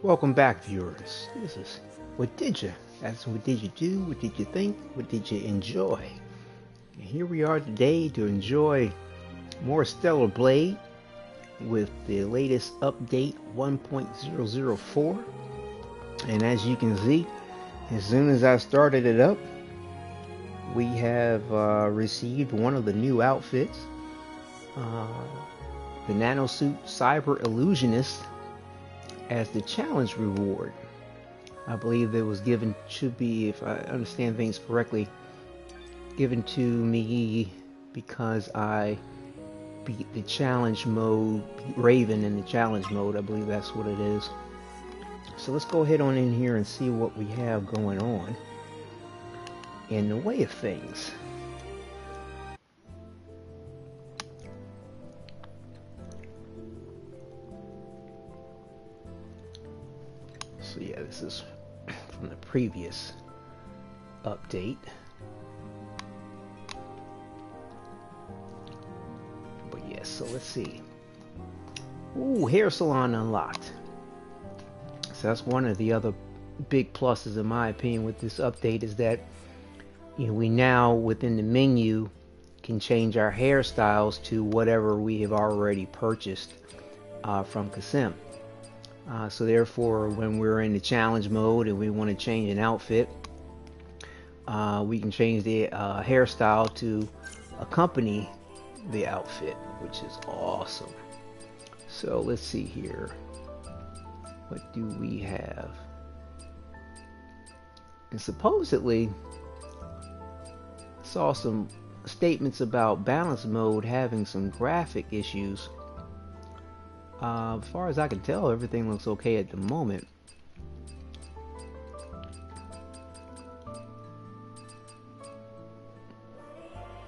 Welcome back, viewers. This is Wadidja. That's what did you do? What did you think? What did you enjoy? And here we are today to enjoy more Stellar Blade with the latest update 1.004. And as you can see, as soon as I started it up, we have received one of the new outfits, the Nano Suit Cyber Illusionist, as the challenge reward. I believe it was given, should be, if I understand things correctly, given to me because I beat the challenge mode, beat Raven in the challenge mode. I believe that's what it is. So let's go ahead on in here and see what we have going on in the way of things. So yeah, this is from the previous update. But yes, so let's see. Ooh, hair salon unlocked. So that's one of the other big pluses in my opinion with this update, is that we now within the menu can change our hairstyles to whatever we have already purchased from Kasim. So therefore, when we're in the challenge mode and we want to change an outfit, we can change the hairstyle to accompany the outfit, which is awesome. So let's see here. What do we have? And supposedly, saw some statements about balance mode having some graphic issues. As far as I can tell, everything looks okay at the moment.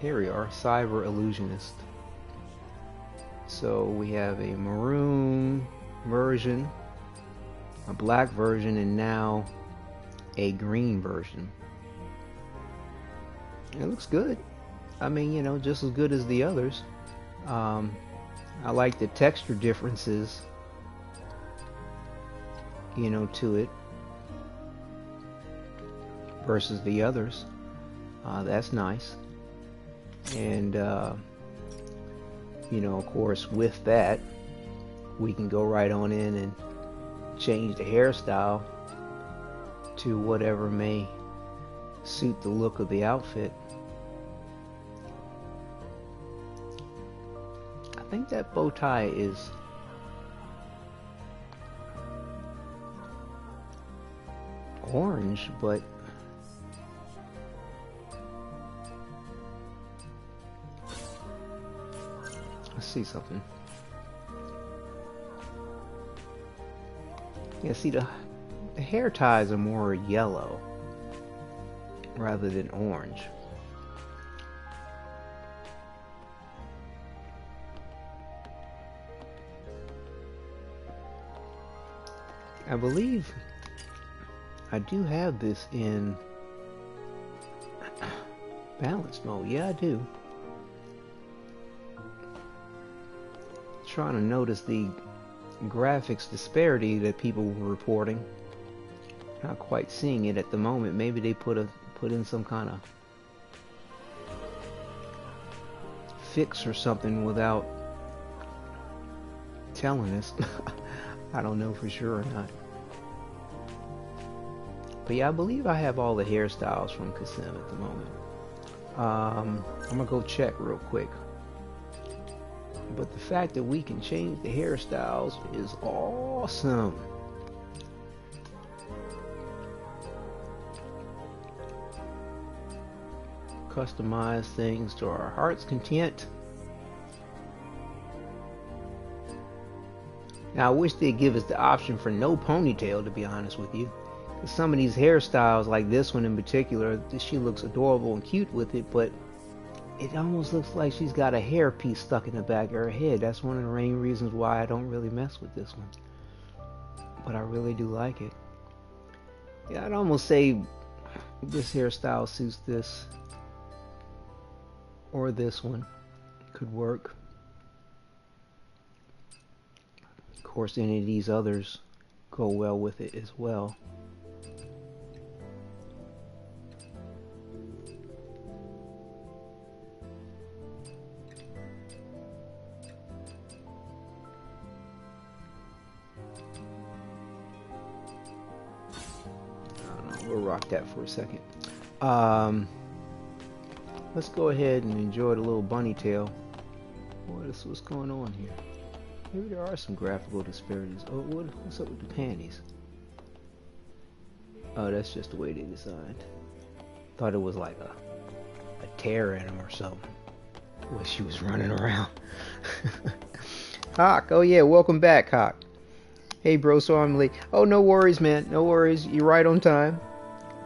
Here we are, Cyber Illusionist. So we have a maroon version, a black version, and now a green version. It looks good. I mean, just as good as the others. I like the texture differences, to it versus the others. That's nice. And, of course, with that, we can go right on in and change the hairstyle to whatever may suit the look of the outfit. I think that bow tie is orange, but let's see something. Yeah, see, the hair ties are more yellow rather than orange. I believe I do have this in balance mode. Yeah, I do. Trying to notice the graphics disparity that people were reporting. Not quite seeing it at the moment. Maybe they put in some kind of fix or something without telling us. I don't know for sure or not. But yeah, I believe I have all the hairstyles from Kasim at the moment. I'm gonna go check real quick. But the fact that we can change the hairstyles is awesome. Customize things to our heart's content. Now, I wish they'd give us the option for no ponytail, to be honest with you. Some of these hairstyles, like this one in particular, she looks adorable and cute with it, but it almost looks like she's got a hairpiece stuck in the back of her head. That's one of the main reasons why I don't really mess with this one. But I really do like it. Yeah, I'd almost say this hairstyle suits this, or this one could work. Of course, any of these others go well with it as well. We'll rock that for a second. Let's go ahead and enjoy the little bunny tail. What's going on here? Maybe there are some graphical disparities. Oh, what's up with the panties? Oh, that's just the way they designed. Thought it was like a tear in them or something. When she was running around. Hawk, oh yeah, welcome back, Hawk. Hey bro, so I'm late. Oh, no worries, man. No worries. You're right on time.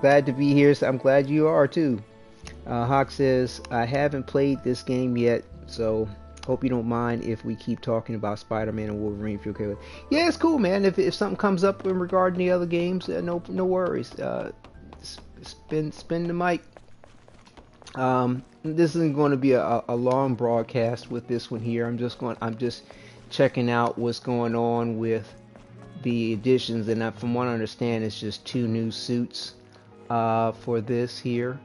Glad to be here. So I'm glad you are too. Hawk says, I haven't played this game yet, so hope you don't mind if we keep talking about Spider-Man and Wolverine if you're okay with it. Yeah, it's cool, man. If something comes up in regard to the other games, no worries. Spin the mic. This isn't going to be a long broadcast with this one here. I'm just checking out what's going on with the additions, and from what I understand, it's just 2 new suits for this here,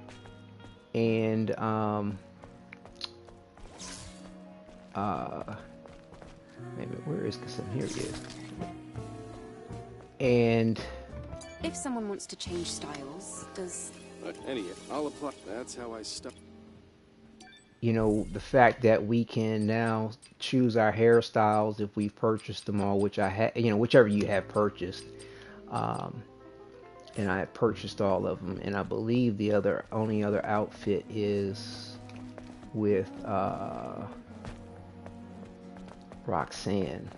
and wait a minute, where is Kassim? Here he is. And if someone wants to change styles, does anyway, I'll apply. That's how I start. You know, the fact that we can now choose our hairstyles if we've purchased them all, which I had, you know, whichever you have purchased, and I have purchased all of them, and I believe the only other outfit is with Roxanne.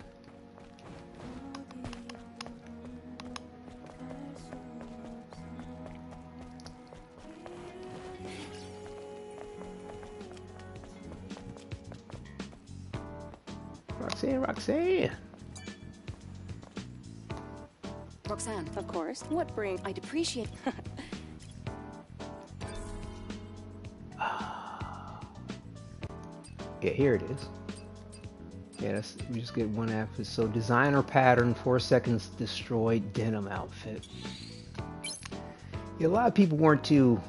Roxanne, of course. What bring? I'd appreciate. Yeah, here it is. Yeah, we just get one outfit. So designer pattern, 4-seconds destroyed denim outfit. Yeah, a lot of people weren't too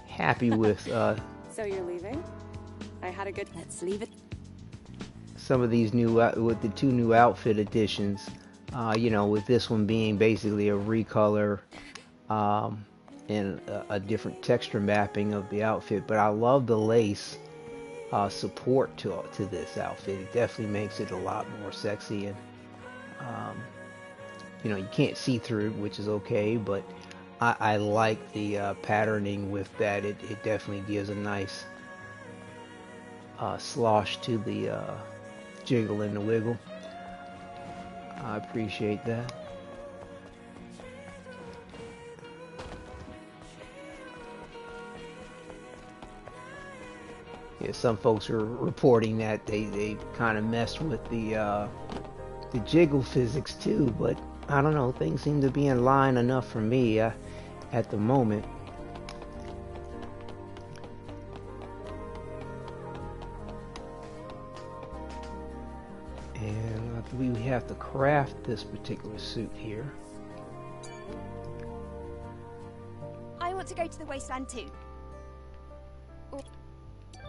happy with. So you're leaving? I had a good. Let's leave it. Some of these new with the 2 new outfit additions. You know, with this one being basically a recolor and a different texture mapping of the outfit. But I love the lace support to this outfit. It definitely makes it a lot more sexy, and you know, you can't see through it, which is okay, but I like the patterning with that. It definitely gives a nice slosh to the jiggle and the wiggle. I appreciate that. Yeah, some folks are reporting that they kind of messed with the jiggle physics too, but I don't know, things seem to be in line enough for me at the moment. And I believe we have to craft this particular suit here. I want to go to the wasteland too.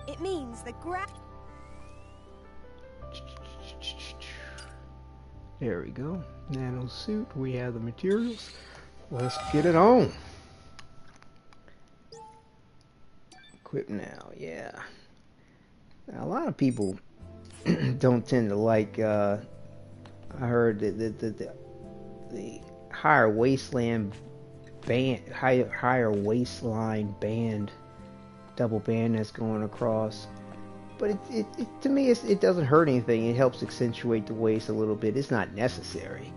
It means the There we go. Nano suit. We have the materials. Let's get it on. Equip now. Yeah. Now, a lot of people don't tend to like. I heard that the higher waistline band, higher waistline band, double band that's going across. But it to me it doesn't hurt anything. It helps accentuate the waist a little bit. It's not necessary.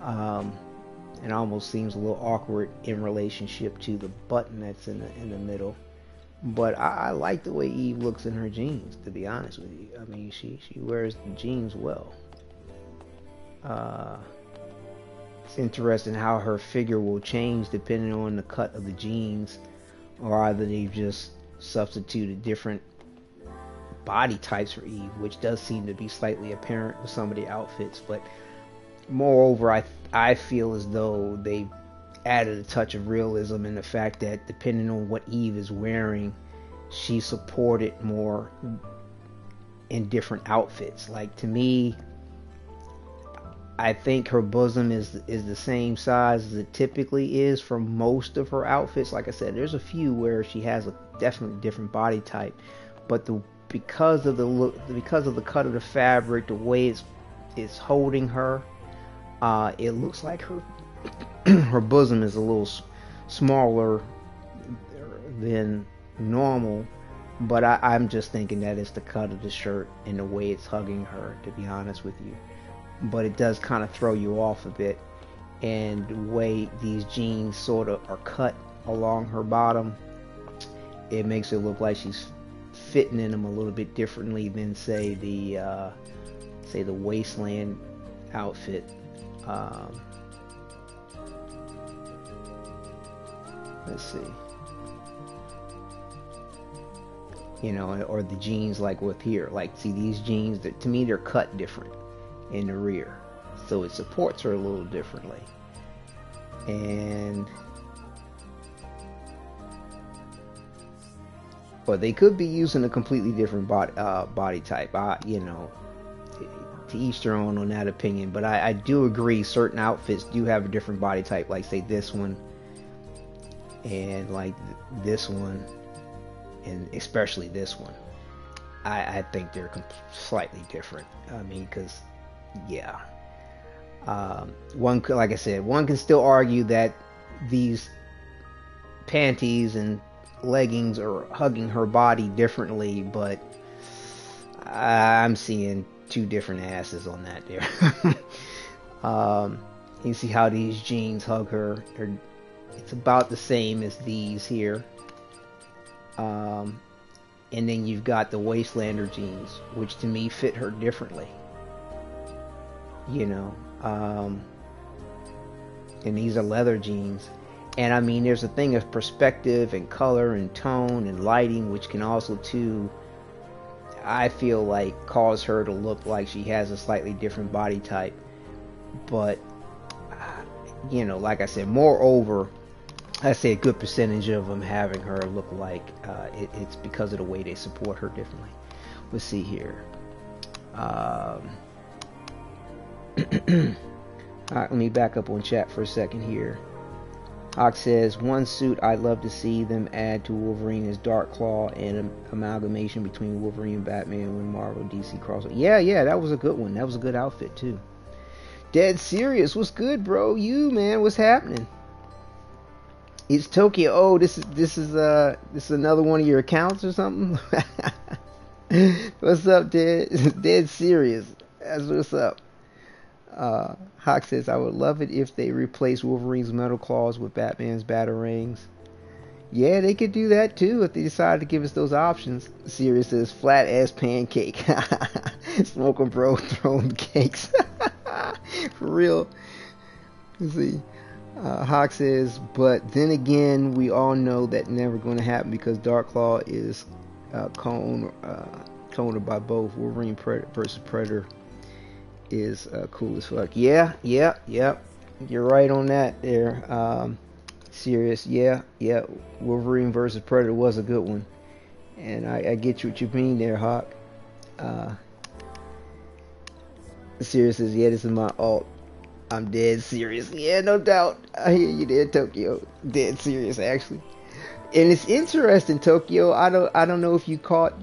It almost seems a little awkward in relationship to the button that's in the middle. But I like the way Eve looks in her jeans, to be honest with you. I mean, she wears the jeans well. It's interesting how her figure will change depending on the cut of the jeans, or either they've just substituted different body types for Eve, which does seem to be slightly apparent with some of the outfits. But moreover, I feel as though they added a touch of realism in the fact that depending on what Eve is wearing, she supported more in different outfits. Like, to me, I think her bosom is the same size as it typically is for most of her outfits. Like I said, there's a few where she has a definitely different body type, but because of the look, because of the cut of the fabric, the way it's holding her, it looks like her her bosom is a little smaller than normal. But I'm just thinking that it's the cut of the shirt and the way it's hugging her, to be honest with you. But it does kind of throw you off a bit, and the way these jeans sort of are cut along her bottom, it makes it look like she's fitting in them a little bit differently than say the wasteland outfit. Let's see, you know, or the jeans like with here, like, see these jeans, that to me they're cut different in the rear, so it supports her a little differently. And but they could be using a completely different body type. You know, to each their own on that opinion. But I do agree certain outfits do have a different body type, like say this one and like this one, and especially this one. I think they're slightly different. I mean, because yeah, one, like I said, one can still argue that these panties and leggings are hugging her body differently, but I'm seeing two different asses on that there. You see how these jeans hug her. It's about the same as these here. And then you've got the Wastelander jeans, which to me fit her differently. You know, and these are leather jeans. And I mean, there's a thing of perspective and color and tone and lighting, which can also too, I feel like, cause her to look like she has a slightly different body type. But you know, like I said, moreover, I say a good percentage of them having her look like it's because of the way they support her differently. Let's see here. Alright, let me back up on chat for a second here. Hawk says, one suit I'd love to see them add to Wolverine is Dark Claw and an amalgamation between Wolverine and Batman when Marvel DC crossover. Yeah, that was a good one. That was a good outfit too. Dead Serious, what's good, bro? You, man, what's happening? It's Tokyo. Oh, this is another one of your accounts or something? What's up, Dead Serious? That's what's up. Hawk says, I would love it if they replace Wolverine's metal claws with Batman's batarangs. Yeah, they could do that too if they decide to give us those options. Serious says, flat ass pancake. Smoking bro throwing cakes. For real. Let's see. Hawk says, but then again, we all know that never going to happen because Darkclaw is coned by both. Wolverine versus Predator is cool as fuck. Yeah. You're right on that there. Serious. Yeah. Wolverine versus Predator was a good one. And I get you what you mean there, Hawk. Serious says, yeah, this is my alt. I'm dead serious. Yeah, no doubt. I hear you there, Tokyo. Dead serious, actually. And it's interesting, Tokyo. I don't know if you caught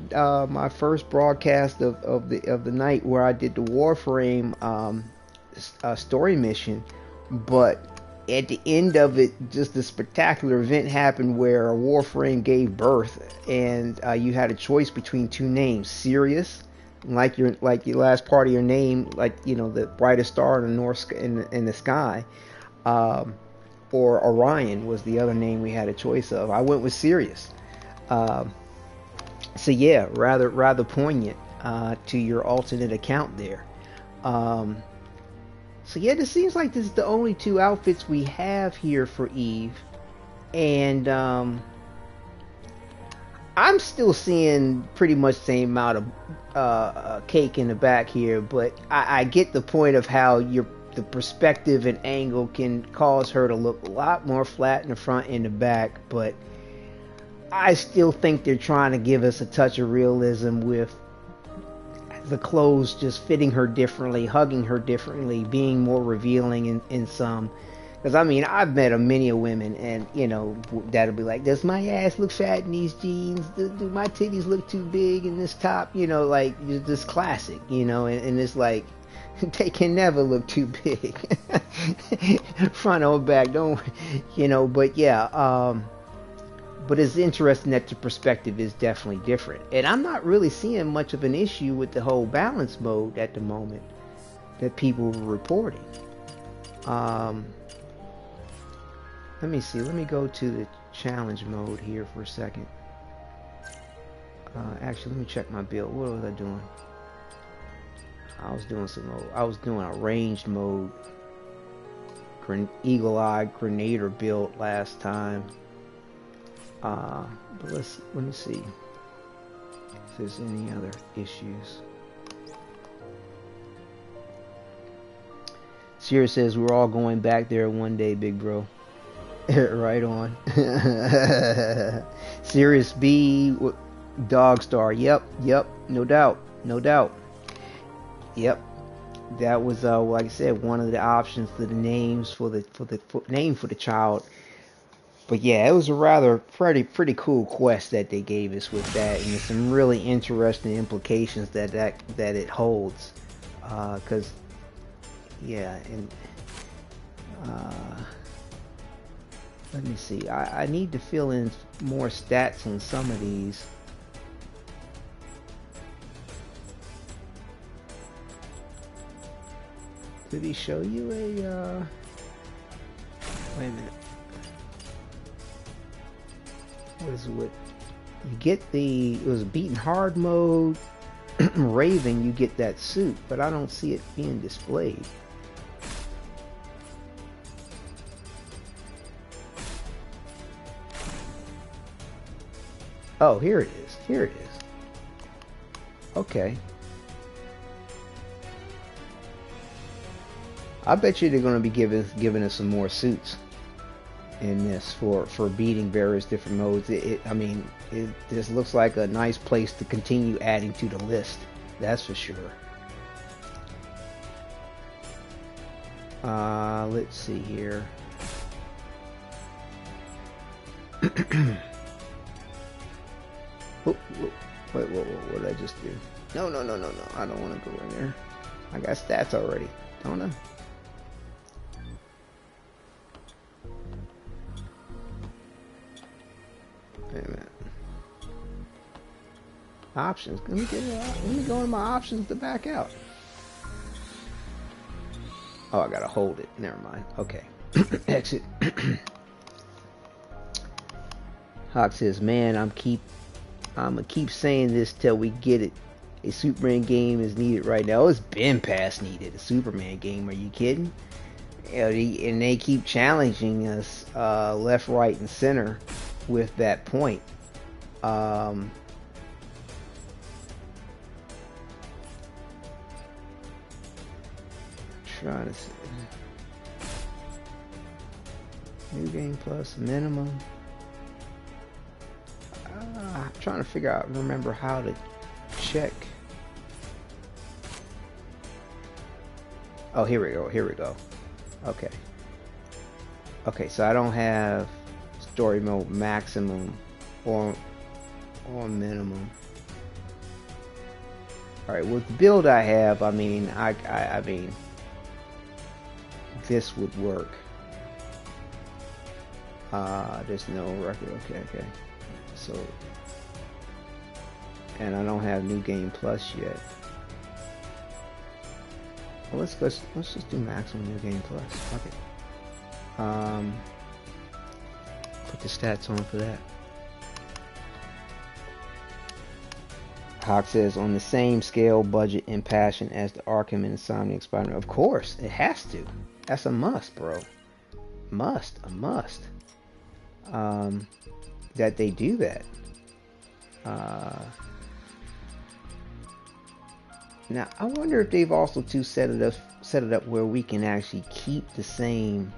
my first broadcast of the night where I did the Warframe story mission, but at the end of it, just a spectacular event happened where a Warframe gave birth, and you had a choice between two names: Sirius, like your last part of your name, like, you know, the brightest star in the sky, or Orion was the other name we had a choice of. I went with Sirius. So yeah, rather poignant to your alternate account there. So yeah, this seems like this is the only two outfits we have here for Eve, and I'm still seeing pretty much the same amount of cake in the back here, but I get the point of how you're the perspective and angle can cause her to look a lot more flat in the front and the back, but I still think they're trying to give us a touch of realism with the clothes just fitting her differently, hugging her differently, being more revealing in some. Because, I mean, I've met many of women, and, you know, that'll be like, does my ass look fat in these jeans? Do my titties look too big in this top? You know, like, this classic, you know, and it's like, they can never look too big. Front or back, don't, you know, but yeah, but it's interesting that the perspective is definitely different. And I'm not really seeing much of an issue with the whole balance mode at the moment that people were reporting. Let me see. Let me go to the challenge mode here for a second. Actually, let me check my build. What was I doing? I was doing a ranged mode. Eagle-Eye Grenader build last time. But let me see if there's any other issues. Sierra says we're all going back there one day, big bro. Right on. Sirius B, Dog Star. Yep, no doubt. Yep, that was like I said, one of the options for the names for the name for the child. But yeah, it was a rather pretty cool quest that they gave us with that, and there's some really interesting implications that it holds. Because yeah, and let me see. I need to fill in more stats on some of these. Did he show you a, wait a minute. What is it? You get it was beaten hard mode, Raven, you get that suit, but I don't see it being displayed. Oh, here it is. Okay. I bet you they're going to be giving us some more suits in this for beating various different modes. I mean, this looks like a nice place to continue adding to the list. That's for sure. Let's see here. Oh, wait, what did I just do? No, I don't want to go in there. I got stats already, don't I? Wait a minute. Options. Let me go in my options to back out. Oh, I gotta hold it. Never mind. Okay. Exit. Hawk says, "Man, I'm gonna keep saying this till we get it. A Superman game is needed right now." It's been past needed. A Superman game? Are you kidding? You know, and they keep challenging us left, right, and center with that point. Trying to see. New game plus minimum. I'm trying to remember how to check. Oh, here we go. Okay, so I don't have story mode maximum or minimum. Alright, with the build I have, I mean, I mean, this would work. There's no record. Okay. So, and I don't have New Game Plus yet. Well, let's just do maximum New Game Plus. Okay. Put the stats on for that. Hawk says, on the same scale, budget, and passion as the Arkham and Insomniac Spider-Man. Of course, it has to. That's a must, bro. A must. That they do that. Now, I wonder if they've also too set it up where we can actually keep the same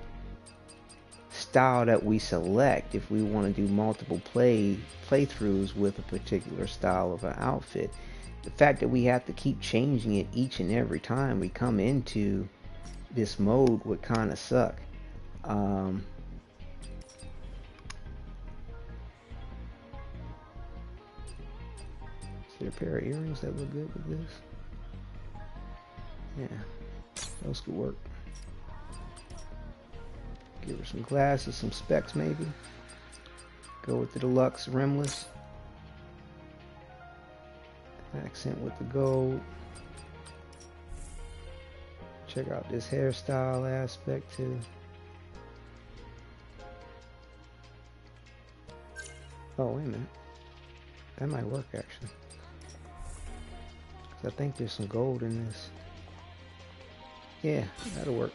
style that we select if we want to do multiple playthroughs with a particular style of an outfit. The fact that we have to keep changing it each and every time we come into this mode would kind of suck. Is there a pair of earrings that look good with this? Yeah, those could work. Give her some glasses, some specs maybe. Go with the deluxe rimless. Accent with the gold. Check out this hairstyle aspect too. Oh, wait a minute. That might work actually. I think there's some gold in this. Yeah, that'll work.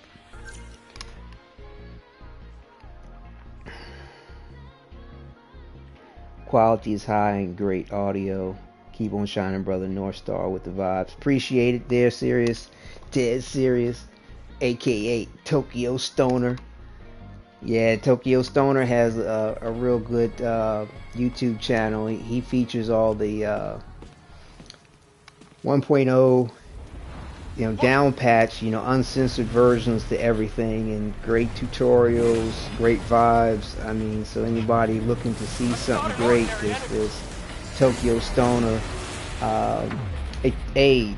Quality is high and great audio. Keep on shining, brother. North Star with the vibes. Appreciate it. They're serious. Dead serious. AKA Tokyo Stoner. Yeah, Tokyo Stoner has a real good YouTube channel. He features all the 1.0, down patch, uncensored versions to everything, and great tutorials, great vibes. I mean, so anybody looking to see something great, there's Tokyo Stoner. Hey,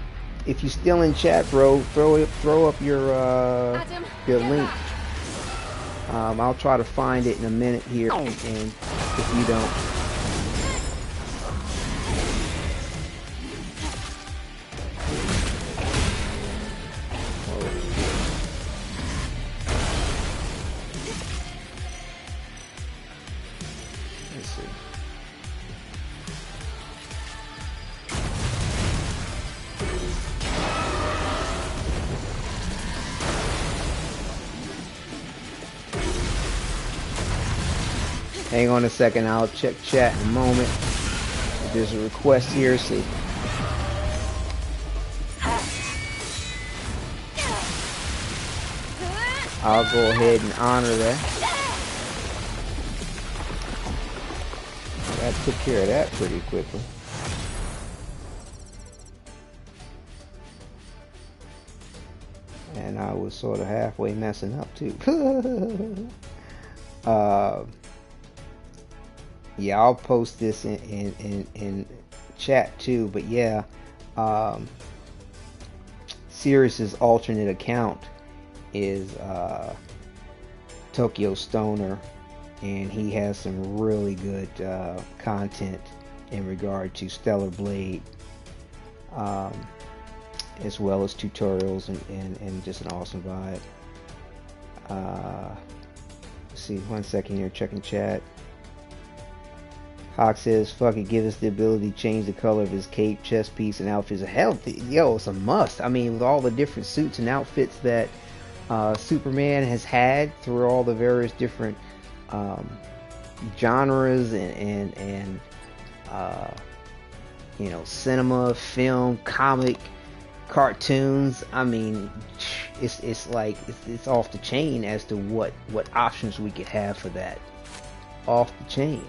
if you're still in chat, bro, throw up your link. I'll try to find it in a minute here, and if you don't. Hang on a second, I'll check chat in a moment. There's a request here, see. I'll go ahead and honor that. That took care of that pretty quickly. And I was sort of halfway messing up too. Yeah, I'll post this in chat too, but yeah, Sirius's alternate account is Tokyo Stoner, and he has some really good content in regard to Stellar Blade, as well as tutorials and just an awesome vibe. Let's see, 1 second here, checking chat. Hawk says, fuck it, give us the ability to change the color of his cape, chest piece, and outfits. Hell, yo, it's a must. I mean, with all the different suits and outfits that Superman has had through all the various different genres and cinema, film, comic, cartoons. I mean, it's like it's off the chain as to what options we could have for that. Off the chain.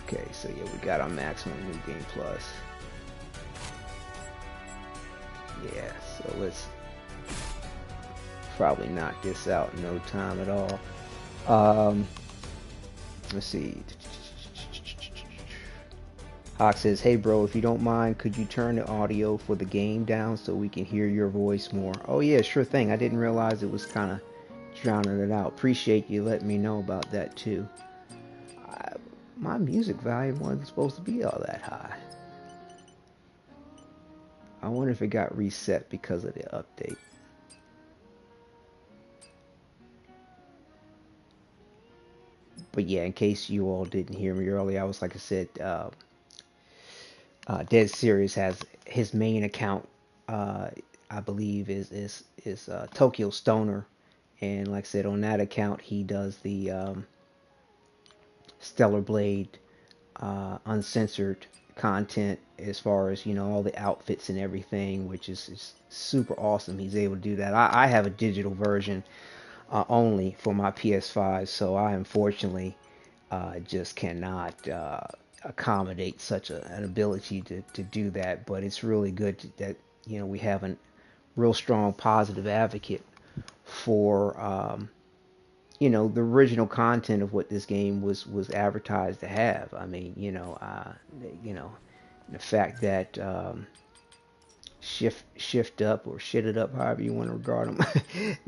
Okay, so yeah, we got our maximum new game plus. Yeah, so let's probably knock this out in no time at all. Let's see. Hawk says, hey bro, if you don't mind, could you turn the audio for the game down so we can hear your voice more? Oh yeah, sure thing. I didn't realize it was kind of drowning it out. Appreciate you letting me know about that too. My music volume wasn't supposed to be all that high. I wonder if it got reset because of the update. But yeah, in case you all didn't hear me earlier, I was, like I said, Dead Serious has his main account, I believe is Tokyo Stoner, and like I said, on that account he does the Stellar Blade uncensored content as far as, all the outfits and everything, which is super awesome. He's able to do that. I have a digital version only for my PS5, so I unfortunately just cannot accommodate such an ability to do that. But it's really good that we have a real strong positive advocate for the original content of what this game was advertised to have. I mean, the fact that shift up or shit it up, however you want to regard them,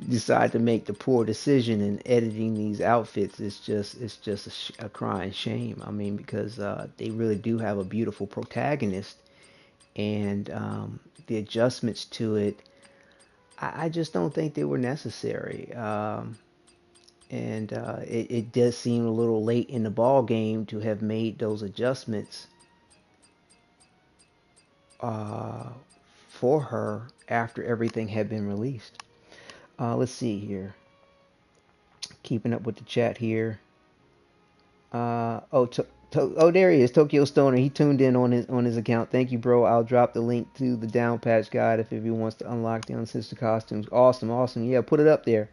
decide to make the poor decision in editing these outfits is just a crying shame. I mean, because they really do have a beautiful protagonist, and the adjustments to it, I just don't think they were necessary. And it does seem a little late in the ball game to have made those adjustments for her after everything had been released. Let's see here. Keeping up with the chat here. There he is, Tokyo Stoner. He tuned in on his account. Thank you, bro. I'll drop the link to the down patch guide if everyone wants to unlock the uncensored costumes. Awesome. Yeah, put it up there.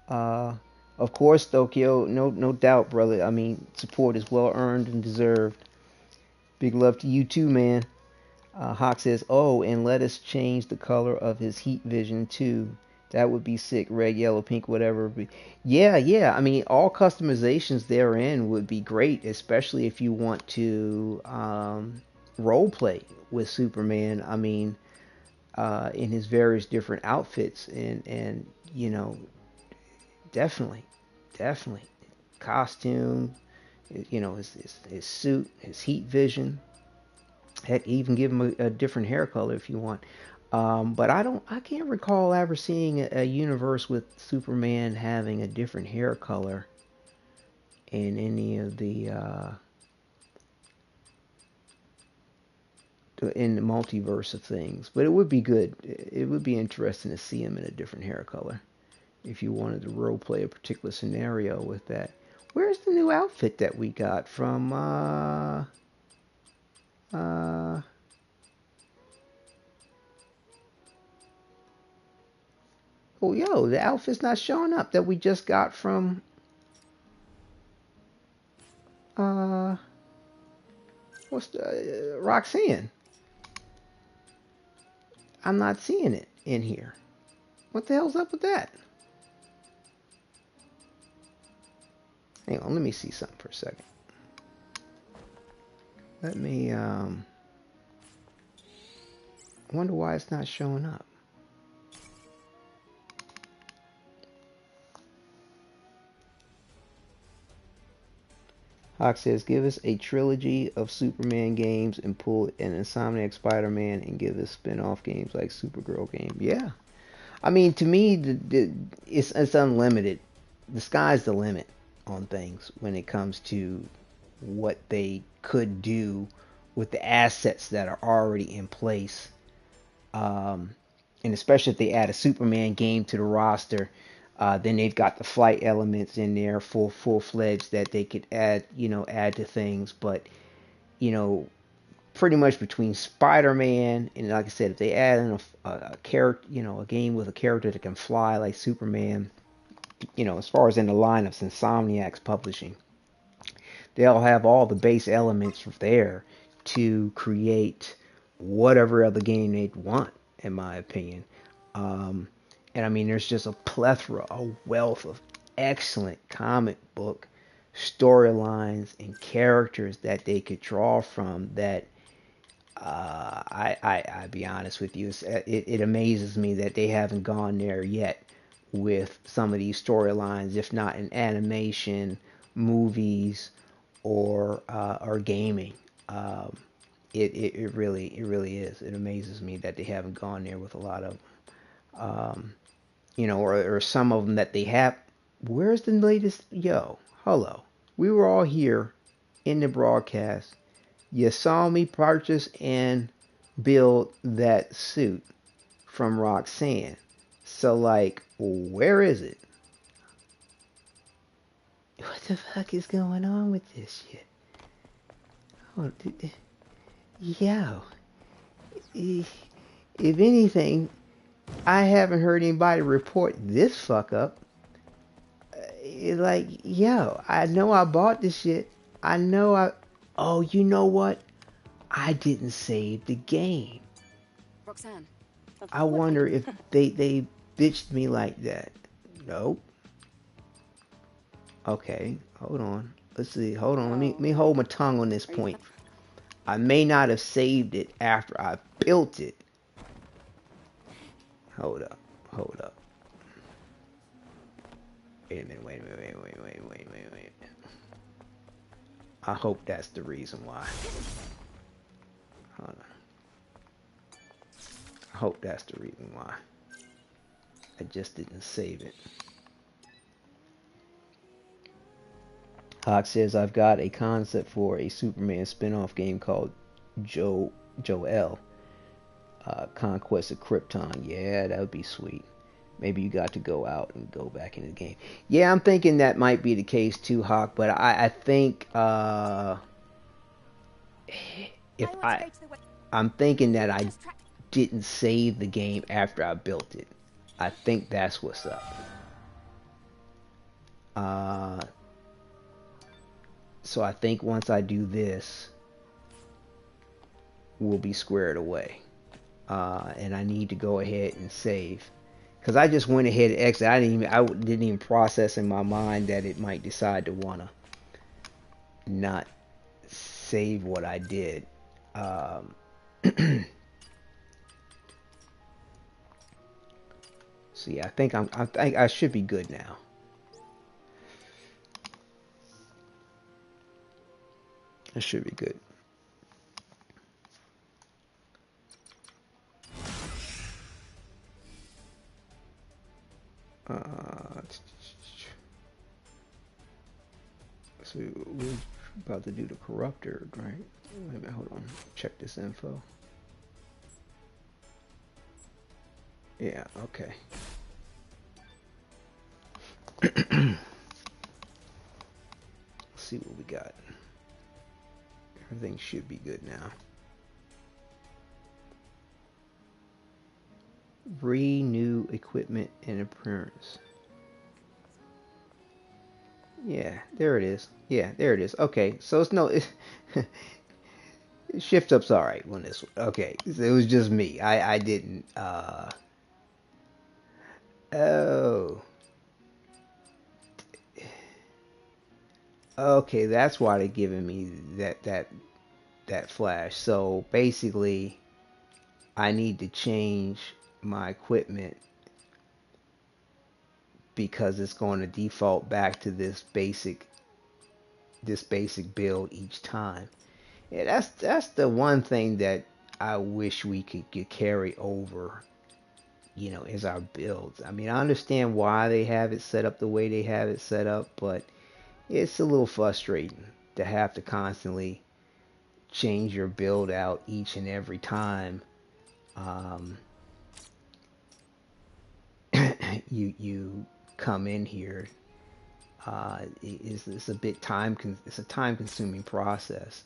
Of course, Tokyo, no doubt, brother. I mean, support is well earned and deserved. Big love to you too, man. Hawk says, oh, and let us change the color of his heat vision too. That would be sick. Red, yellow, pink, whatever. Yeah. I mean, all customizations therein would be great, especially if you want to role play with Superman. I mean, in his various different outfits, and definitely costume, his suit, his heat vision. Heck, even give him a different hair color if you want. But I can't recall ever seeing a universe with Superman having a different hair color in any of the in the multiverse of things. But it would be good. It would be interesting to see him in a different hair color if you wanted to role play a particular scenario with that. Where's the new outfit that we got from oh, yo, the outfit's not showing up that we just got from what's the Roxanne. I'm not seeing it in here. What the hell's up with that? Hang on, let me see something for a second. Let me I wonder why it's not showing up. Hawk says, give us a trilogy of Superman games and pull an Insomniac Spider-Man and give us spin-off games like Supergirl game. Yeah. I mean, to me, it's unlimited. The sky's the limit on things when it comes to what they could do with the assets that are already in place. And especially if they add a Superman game to the roster, then they've got the flight elements in there full-fledged that they could add to things. But, pretty much between Spider-Man and, like I said, if they add in a character, a game with a character that can fly like Superman, as far as in the line of Insomniac's publishing, they'll have all the base elements there to create whatever other game they'd want, in my opinion. And I mean, there's just a plethora, a wealth of excellent comic book storylines and characters that they could draw from that I'll be honest with you, it amazes me that they haven't gone there yet with some of these storylines, if not in animation, movies, or gaming. It really is. It amazes me that they haven't gone there with a lot of or some of them that they have. Where's the latest? Yo, hello. We were all here in the broadcast. You saw me purchase and build that suit from Roxanne. So, like, where is it? What the fuck is going on with this shit? Oh, Yo, if anything, I haven't heard anybody report this fuck up. Like, yo, I know I bought this shit. I know I. Oh, you know what? I didn't save the game. Roxanne. I wonder if they bitched me like that. Nope. Okay, hold on. Let's see. Hold on. Let me hold my tongue on this point. I may not have saved it after I built it. Hold up. Hold up. Wait a minute. Wait a minute. Wait. I hope that's the reason why. Hold on. I hope that's the reason why. I just didn't save it. Hawk says, I've got a concept for a Superman spin-off game called Joel, Conquest of Krypton. Yeah, that would be sweet. Maybe you got to go out and go back in the game. Yeah, I'm thinking that might be the case too, Hawk. But I think I'm thinking that I didn't save the game after I built it. I think that's what's up. So I think once I do this, we'll be squared away. And I need to go ahead and save. Because I just went ahead and exit. I didn't even process in my mind that it might decide to want to not save what I did. So yeah, I think I should be good now. I should be good. So we're about to do the corruptor, right? Wait a minute, hold on. Check this info. Yeah, okay. Let's see what we got. Everything should be good now. Renew equipment and appearance. Yeah, there it is. Yeah, there it is. Okay, so it's no shift up's all right on this one. Okay, so it was just me. I didn't. Oh. Okay, that's why they're giving me that flash. So basically, I need to change my equipment because it's going to default back to this basic build each time. Yeah, that's the one thing that I wish we could carry over, as our builds. I mean, I understand why they have it set up the way they have it set up, but it's a little frustrating to have to constantly change your build out each and every time you come in here. It's a bit it's a time consuming process.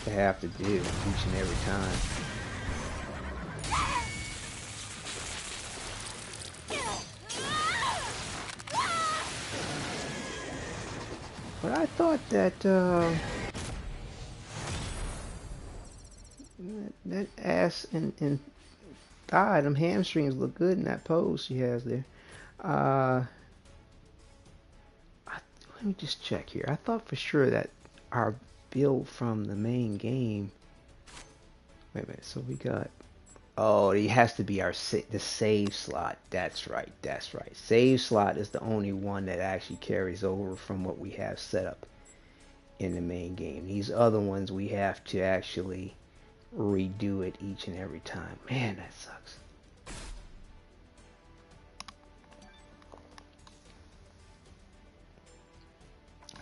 To have to do each and every time. But I thought that that ass and thigh, them hamstrings look good in that pose she has there. Let me just check here. I thought for sure that our build from the main game. Wait a minute. So we got. Oh, it has to be the save slot. That's right. That's right. Save slot is the only one that actually carries over from what we have set up in the main game. These other ones we have to actually redo it each and every time. Man, that sucks.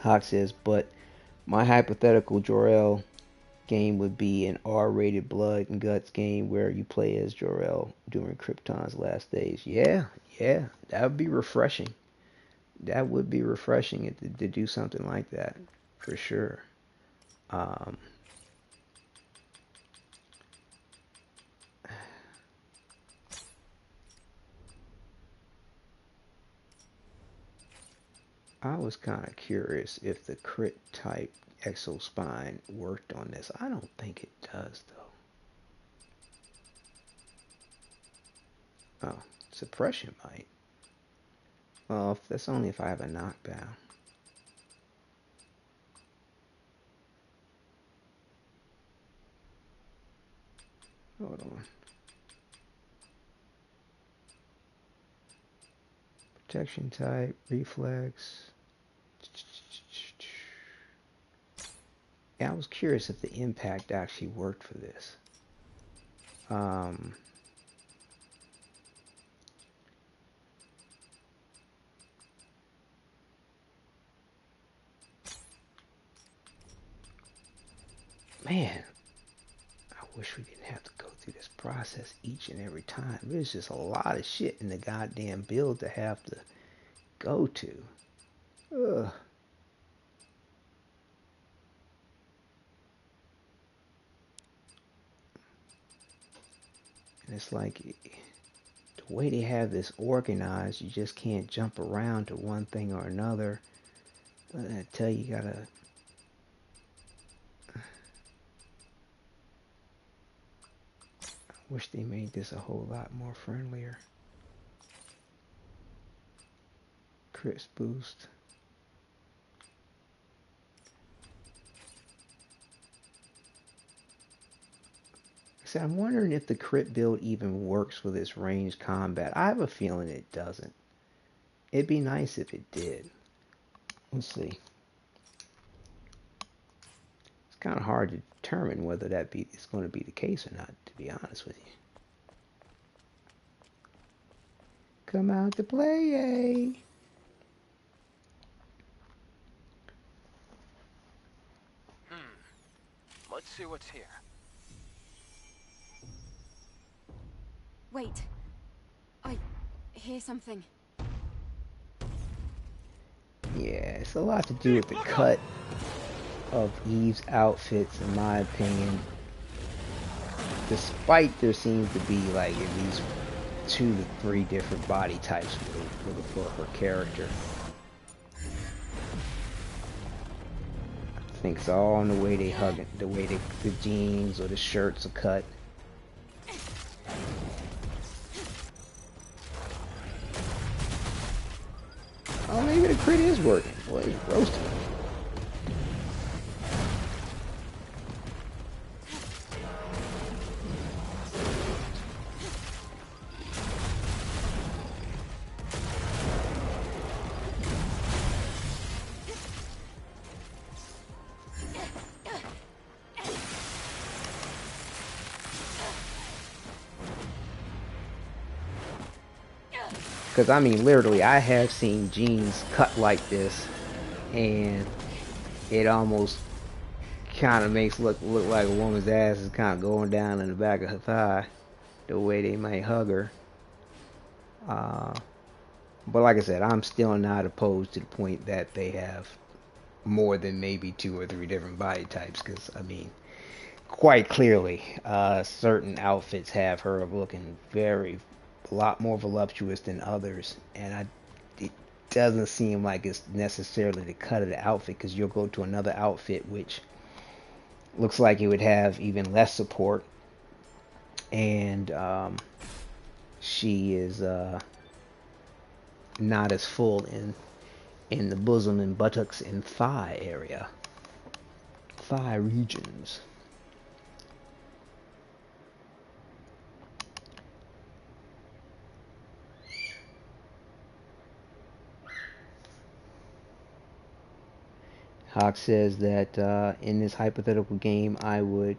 Hawk says, but my hypothetical Jor-El game would be an R-rated blood and guts game where you play as Jor-El during Krypton's last days. Yeah, that would be refreshing. That would be refreshing to do something like that, for sure. Um, I was kind of curious if the crit type exospine worked on this. I don't think it does, though. Oh, suppression might. Well, that's only if I have a knockdown. Hold on. Protection type, reflex. Yeah, I was curious if the impact actually worked for this. Man, I wish we didn't have to go through this process each and every time. There's just a lot of shit in the goddamn build to have to go to. Ugh. And it's like the way they have this organized, you just can't jump around to one thing or another. I tell you, you gotta. I wish they made this a whole lot more friendlier. Crisp boost. So I'm wondering if the crit build even works with this ranged combat. I have a feeling it doesn't. It'd be nice if it did. Let's see. It's kind of hard to determine whether it's going to be the case or not, to be honest with you. Come out to play, eh? Let's see what's here. Wait. I hear something. Yeah, it's a lot to do with the cut of Eve's outfits, in my opinion. Despite there seems to be like at least 2 to 3 different body types for her character. I think it's all in the way they hug it, the way the jeans or the shirts are cut. Oh, maybe the crit is working. Boy, he's roasting. Because, I mean, literally, I have seen jeans cut like this, and it almost kind of makes look like a woman's ass is kind of going down in the back of her thigh, the way they might hug her. But like I said, I'm still not opposed to the point that they have more than maybe 2 or 3 different body types, because, I mean, quite clearly, certain outfits have her looking a lot more voluptuous than others, and it doesn't seem like it's necessarily the cut of the outfit, because you'll go to another outfit which looks like it would have even less support, and she is not as full in the bosom and buttocks and thigh area, thigh regions. Hawk says that in this hypothetical game, I would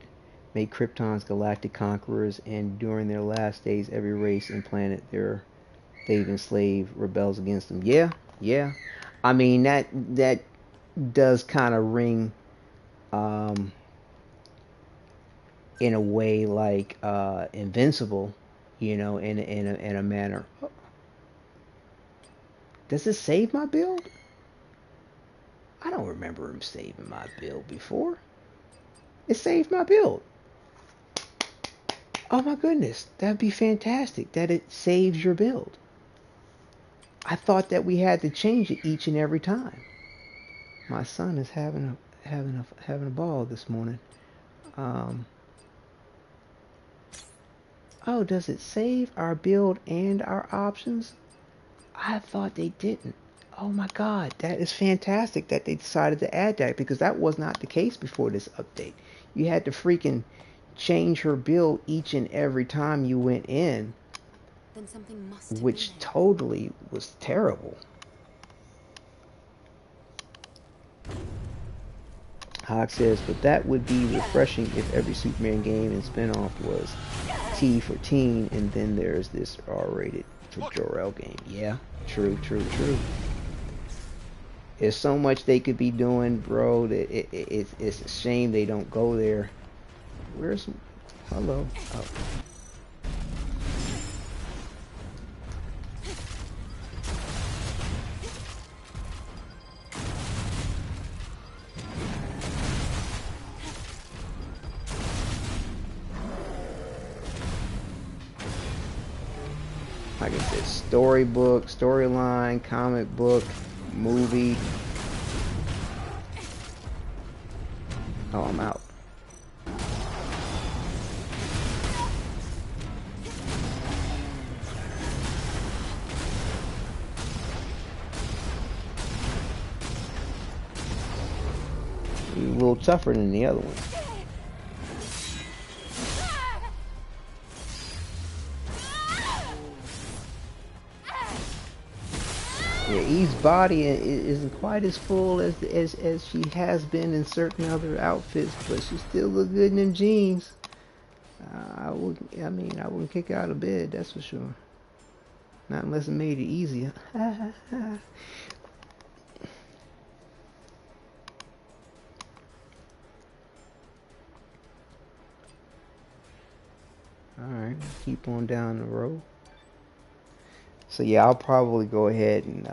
make Krypton's galactic conquerors, and during their last days, every race and planet they've enslaved rebels against them. Yeah. I mean, that does kind of ring in a way like Invincible, in a manner. Does it save my build? I don't remember him saving my build before. It saved my build. Oh my goodness, that'd be fantastic that it saves your build. I thought that we had to change it each and every time. My son is having a ball this morning. Oh, does it save our build and our options? I thought they didn't. Oh my God, that is fantastic that they decided to add that, because that was not the case before this update. You had to freaking change her build each and every time you went in, Then something must have which been there. totally was terrible. Hawk says, but that would be refreshing if every Superman game and spinoff was T for teen, and then there's this R-rated for Jor-El game. Yeah, true. There's so much they could be doing, bro, that it's a shame they don't go there. Where's... Hello. Oh. Like I said, storybook, storyline, comic book, movie. Oh, I'm out. A little tougher than the other one. Yeah, Eve's body isn't quite as full as she has been in certain other outfits, but she still look good in them jeans. I wouldn't kick her out of bed, that's for sure. Not unless it made it easier. Alright, keep on down the road. So yeah, I'll probably go ahead and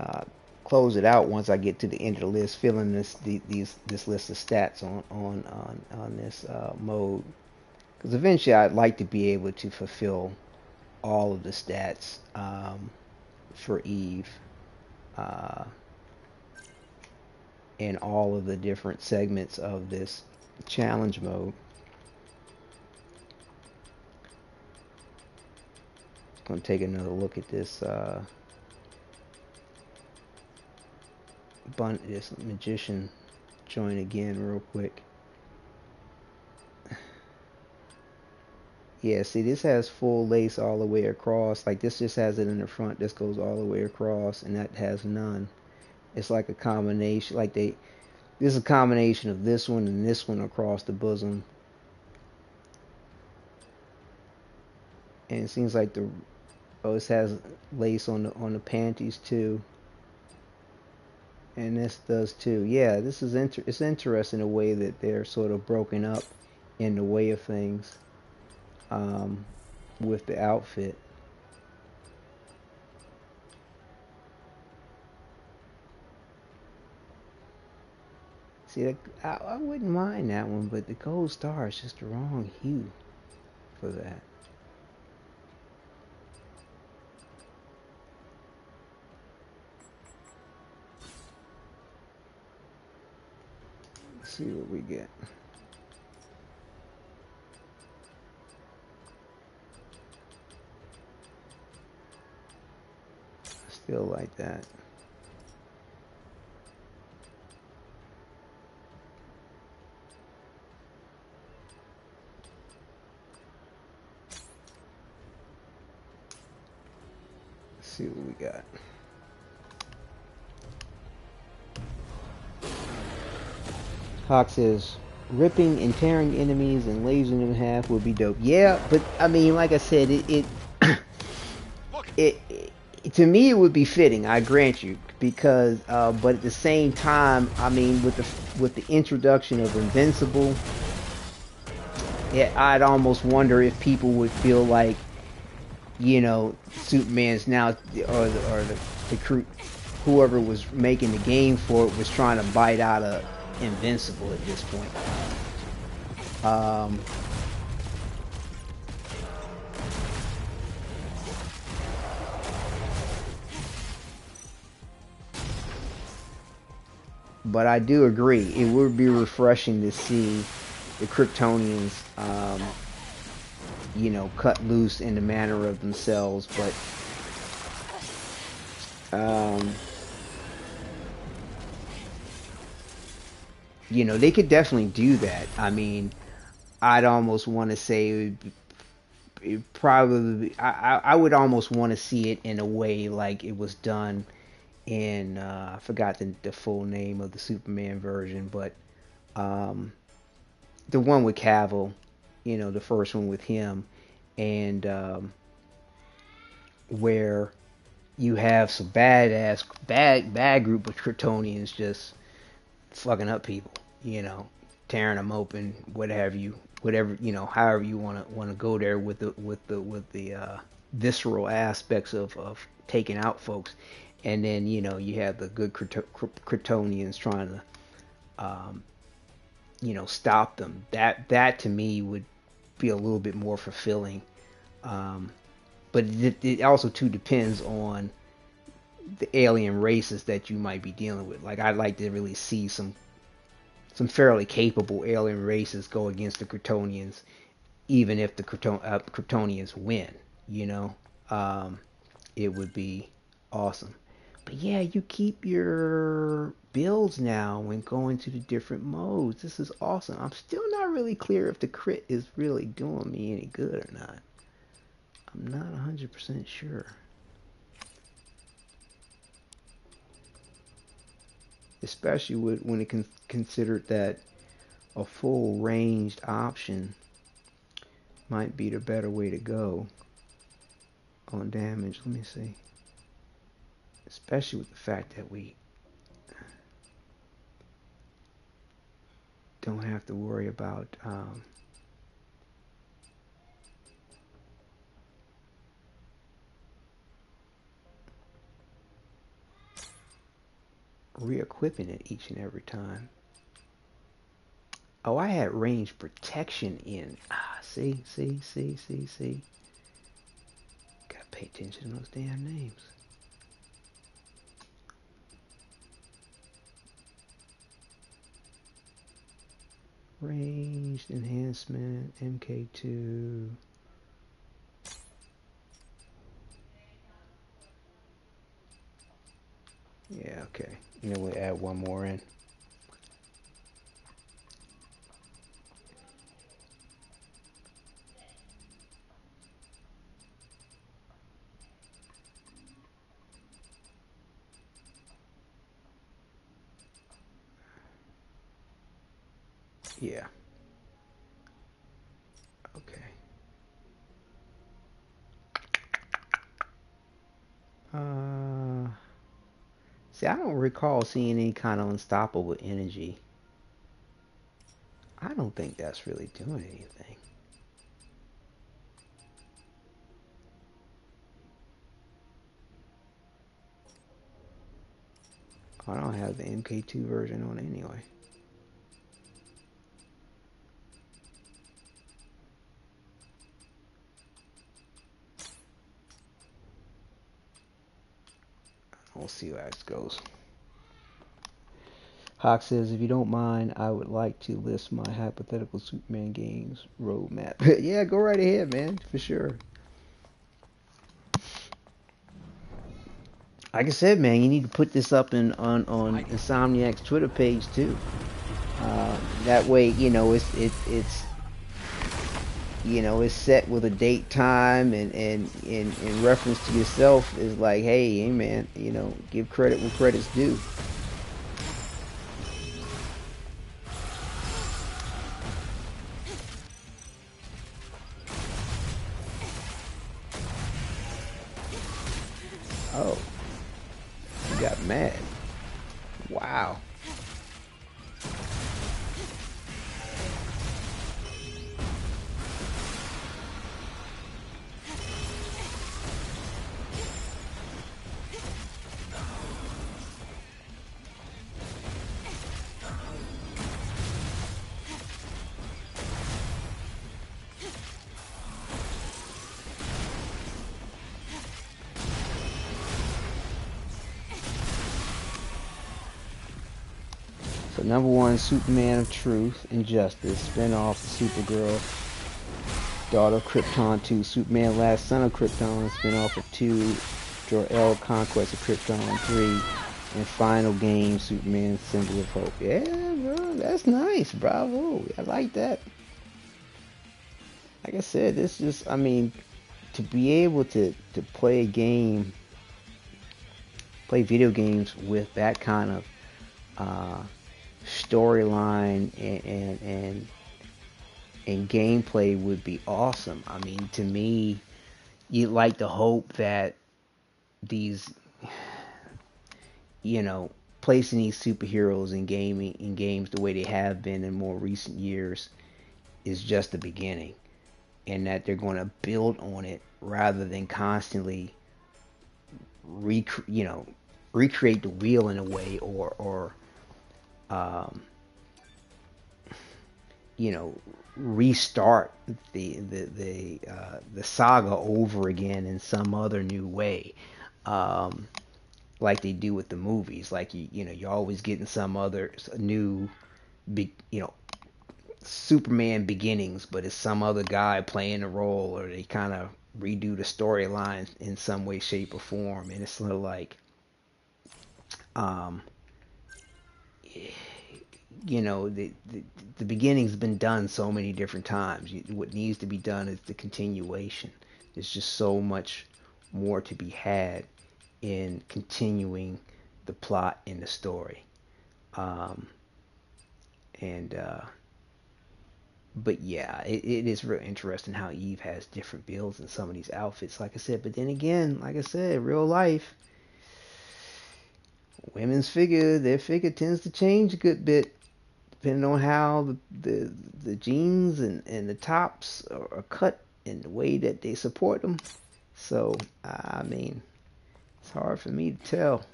close it out once I get to the end of the list, filling this list of stats on this mode. Because eventually I'd like to be able to fulfill all of the stats for Eve in all of the different segments of this challenge mode. Gonna take another look at this this magician joint again real quick. Yeah, see, this has full lace all the way across. Like, this just has it in the front. This goes all the way across, and that has none. It's like a combination. Like, this is a combination of this one and this one across the bosom. And it seems like this has lace on the panties too, and this does too. Yeah, this is it's interesting the way that they're sort of broken up in the way of things with the outfit. See, I wouldn't mind that one, but the gold star is just the wrong hue for that. See what we get. Still like that. Let's see what we got. Hawk says, ripping and tearing enemies and lasering them in half would be dope. Yeah, but I mean, like I said, it to me it would be fitting. I grant you, because but at the same time, I mean, with the introduction of Invincible, I'd almost wonder if people would feel like, you know, Superman's now, or the crew, whoever was making the game for it was trying to bite out of Invincible at this point. But I do agree, it would be refreshing to see the Kryptonians, you know, cut loose in the manner of themselves. But you know, they could definitely do that. I mean, I'd almost want to say it probably, I would almost want to see it in a way like it was done in I forgot the full name of the Superman version, but the one with Cavill, you know, the first one with him, and where you have some bad group of Kryptonians just fucking up people, you know, tearing them open, whatever, you know, however you want to go there with the visceral aspects of taking out folks. And then, you know, you have the good Kryptonians trying to, you know, stop them. That to me would be a little bit more fulfilling. But it also too depends on the alien races that you might be dealing with. Like, I'd like to really see some fairly capable alien races go against the Kryptonians, even if the Kryptonians win. You know, it would be awesome. But yeah, you keep your builds now when going to the different modes. This is awesome. I'm still not really clear if the crit is really doing me any good or not. I'm not 100% sure. Especially when it considered that a full ranged option might be the better way to go on damage. Let me see. Especially with the fact that we don't have to worry about re-equipping it each and every time. Oh, I had range protection in. See. Gotta pay attention to those damn names. Ranged enhancement, MK2. Yeah, okay. You know, we'll add one more in. Yeah. Okay. See, I don't recall seeing any kind of unstoppable energy. I don't think that's really doing anything. I don't have the MK2 version on anyway. We'll see how this goes. Hawk says, if you don't mind, I would like to list my hypothetical Superman games roadmap. Yeah, go right ahead, man, for sure. Like I said, man, you need to put this up on Insomniac's Twitter page too. That way, you know, it's you know, it's set with a date, time, and in reference to yourself is like, hey man, you know, give credit when credit's due. Oh, you got mad. Wow. So #1, Superman of Truth and Justice, spin-off of Supergirl, Daughter of Krypton 2, Superman Last Son of Krypton, spin-off of 2, Jor-El, Conquest of Krypton 3, and final game, Superman Symbol of Hope. Yeah, bro, that's nice. Bravo. I like that. Like I said, this just, I mean, to be able to play a game, play video games with that kind of storyline and gameplay would be awesome. I mean, to me, you'd like to hope that these, you know, placing these superheroes in games the way they have been in more recent years is just the beginning, and that they're going to build on it rather than constantly recreate the wheel in a way, or you know, restart the saga over again in some other new way, like they do with the movies. Like you're always getting some other new Superman Beginnings, but it's some other guy playing the role, or they kind of redo the storyline in some way, shape, or form, and it's sort of like, the beginning's been done so many different times. What needs to be done is the continuation. There's just so much more to be had in continuing the plot in the story. But yeah, it is real interesting how Eve has different builds in some of these outfits, like I said. But then again, like I said, real life, women's figure, their figure tends to change a good bit depending on how the jeans and the tops are cut and the way that they support them. So, I mean, it's hard for me to tell,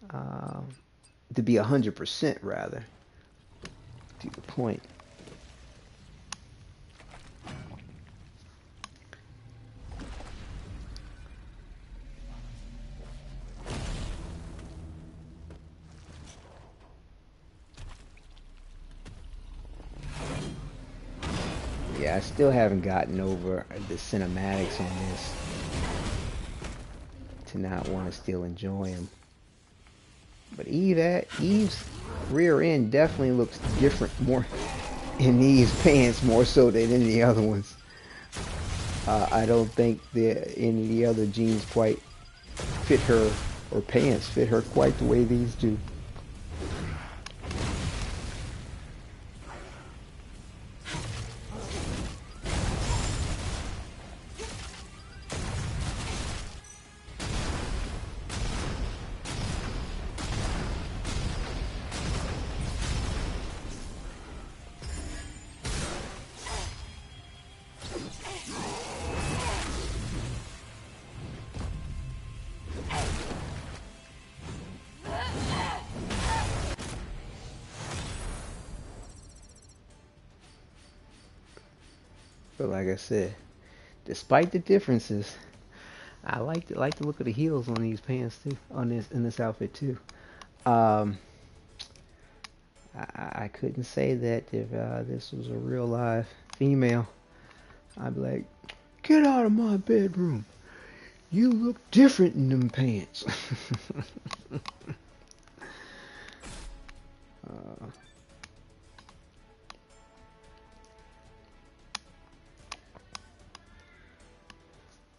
to be 100% rather, to the point. Yeah, I still haven't gotten over the cinematics on this, to not want to still enjoy them. But Eve's rear end definitely looks different more in these pants, more so than in the other ones. I don't think any of the other jeans quite fit her, or pants fit her quite the way these do. But like I said, despite the differences, I like the look of the heels on these pants too, in this outfit too. I couldn't say that if this was a real live female, I'd be like, get out of my bedroom. You look different in them pants.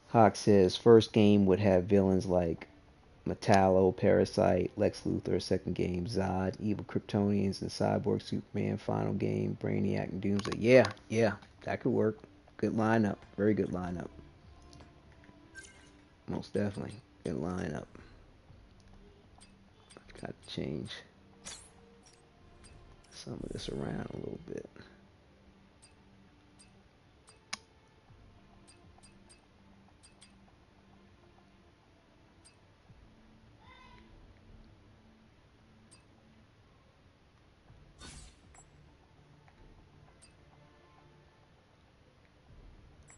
Hawk says first game would have villains like Metallo, Parasite, Lex Luthor. Second game, Zod, evil Kryptonians, and Cyborg Superman. Final game, Brainiac and Doomsday. Yeah, that could work. Good lineup. Very good lineup. Most definitely. Good lineup. Got to change some of this around a little bit.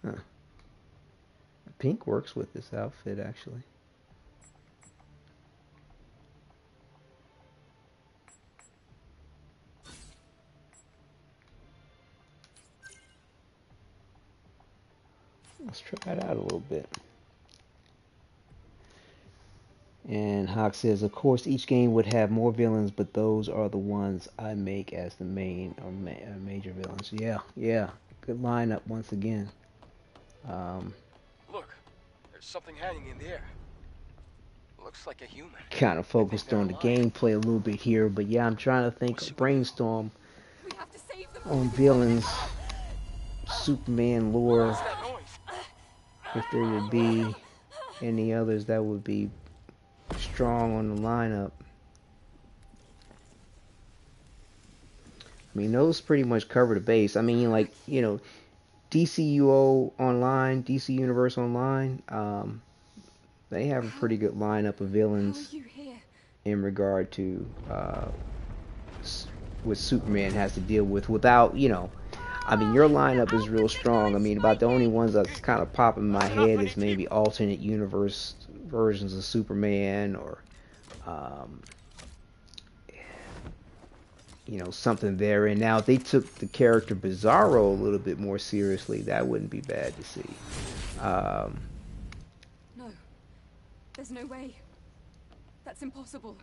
Huh. Pink works with this outfit, actually. try it out a little bit. And Hawk says, of course, each game would have more villains, but those are the ones I make as the main or major villains. Yeah, yeah. Good lineup once again. Look, there's something hanging in the air. Looks like a human. Kind of focused on the gameplay a little bit here, but yeah, I'm trying to think, brainstorm on villains, Superman lore, if there would be any others that would be strong on the lineup. I mean, those pretty much cover the base. I mean, like, you know, DCUO Online, DC Universe Online, they have a pretty good lineup of villains in regard to what Superman has to deal with without, you know, I mean, your lineup is real strong. I mean, about the only ones that's kind of popping in my head is maybe alternate universe versions of Superman, or you know, something there. And now if they took the character Bizarro a little bit more seriously, that wouldn't be bad to see. No, there's no way. That's impossible.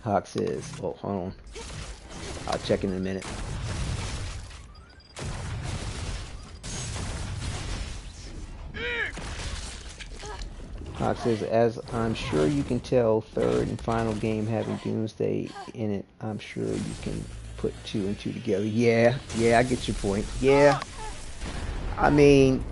Hawk says, oh, hold on. I'll check in a minute. Hawk says, as I'm sure you can tell, third and final game having Doomsday in it, I'm sure you can put 2 and 2 together. Yeah, I get your point. Yeah. I mean,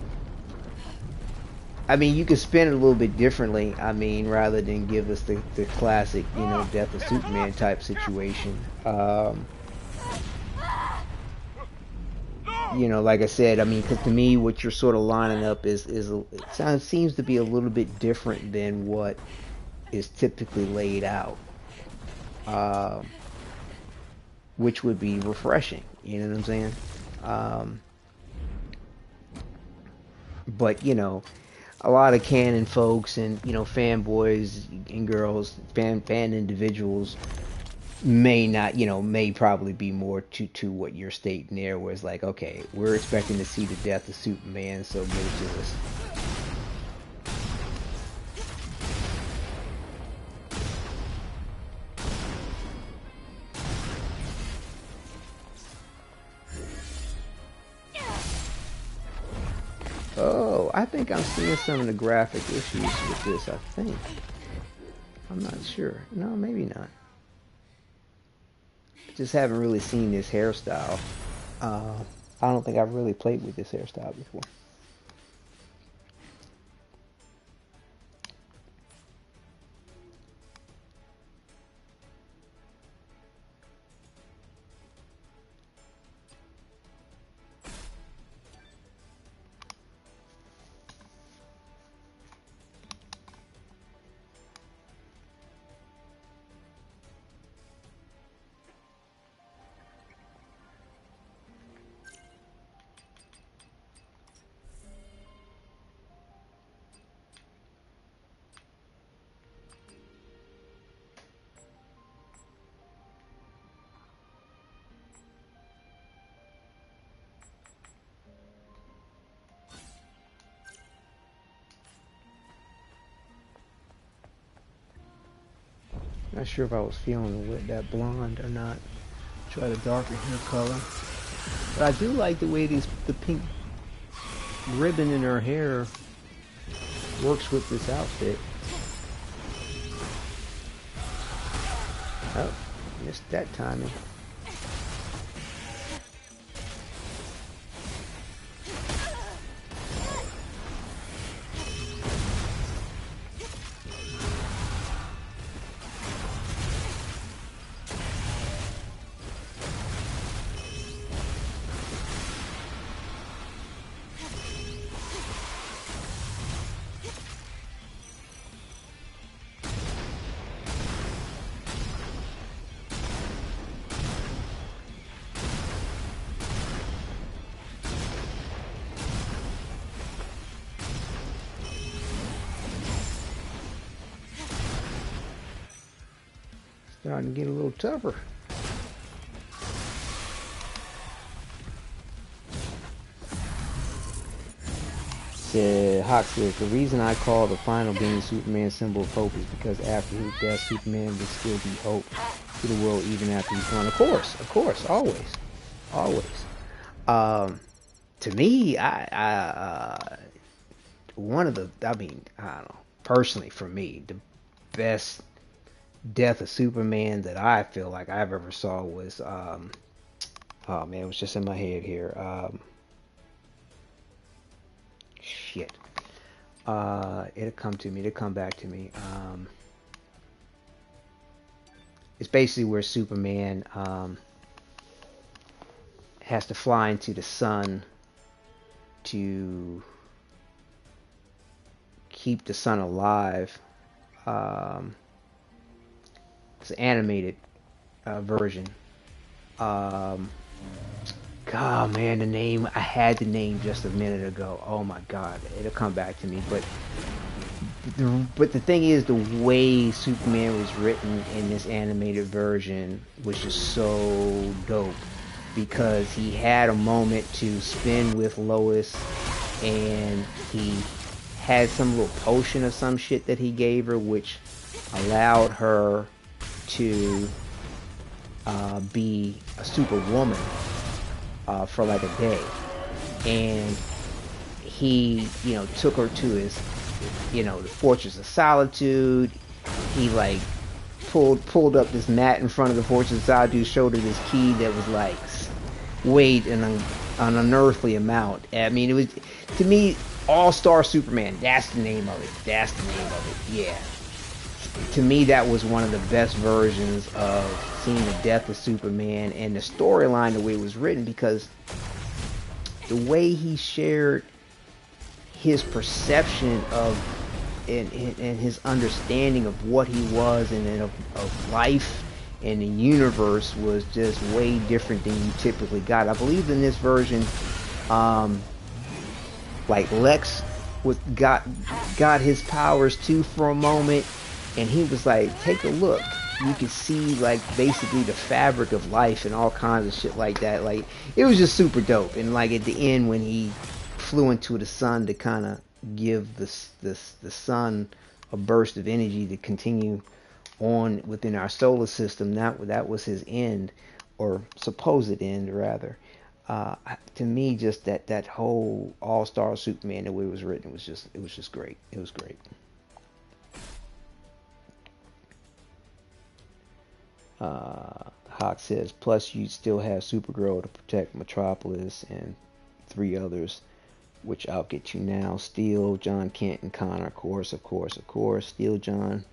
you could spin it a little bit differently. I mean, rather than give us the classic, you know, Death of Superman type situation. You know, like I said, I mean, because to me, what you're sort of lining up seems to be a little bit different than what is typically laid out, which would be refreshing. You know what I'm saying? But you know, a lot of canon folks and, you know, fanboys and girls, fan individuals may not, you know, may probably be more to what you're stating there, where it's like, okay, we're expecting to see the death of Superman, so give it to us. Oh, I think I'm seeing some of the graphic issues with this, I think. I'm not sure. No, maybe not. Just haven't really seen this hairstyle. I don't think I've really played with this hairstyle before. Not sure if I was feeling with that blonde or not. Try the darker hair color. But I do like the way the pink ribbon in her hair works with this outfit. Oh, missed that timing. Starting to get a little tougher. Hawk says, the reason I call the final game Superman symbol of hope is because after his death, Superman would still be hope to the world even after he's gone. Of course, always. To me, one of the, I mean, I don't know, personally for me, the best death of Superman that I feel like I've ever saw was, oh man, it was just in my head here. Shit. It'll come back to me. It's basically where Superman has to fly into the sun to keep the sun alive. It's an animated version. God, man, the name, I had the name just a minute ago. Oh my God, it'll come back to me. But the thing is, the way Superman was written in this animated version was just so dope, because he had a moment to spend with Lois, and he had some little potion or some shit that he gave her, which allowed her to be a superwoman for like a day. And he, took her to his, the Fortress of Solitude. He like pulled up this mat in front of the Fortress of Solitude, showed her this key that was like weighed an unearthly amount. I mean, it was, to me, All-Star Superman. That's the name of it. Yeah. To me, that was one of the best versions of seeing the death of Superman, and the storyline, the way it was written, because the way he shared his perception of and his understanding of what he was and of life and the universe was just way different than you typically got. I believe in this version, like Lex got his powers too for a moment, and he was like, take a look. You could see like basically the fabric of life and all kinds of shit like that. Like, it was just super dope. And like at the end, when he flew into the sun to kind of give the sun a burst of energy to continue on within our solar system, that was his end, or supposed end rather. To me, just that whole All-Star Superman, the way it was written, it was just great. It was great. Hawk says, plus you still have Supergirl to protect Metropolis and 3 others, which I'll get to now. Steel, John Kent, and Connor, of course. Steel John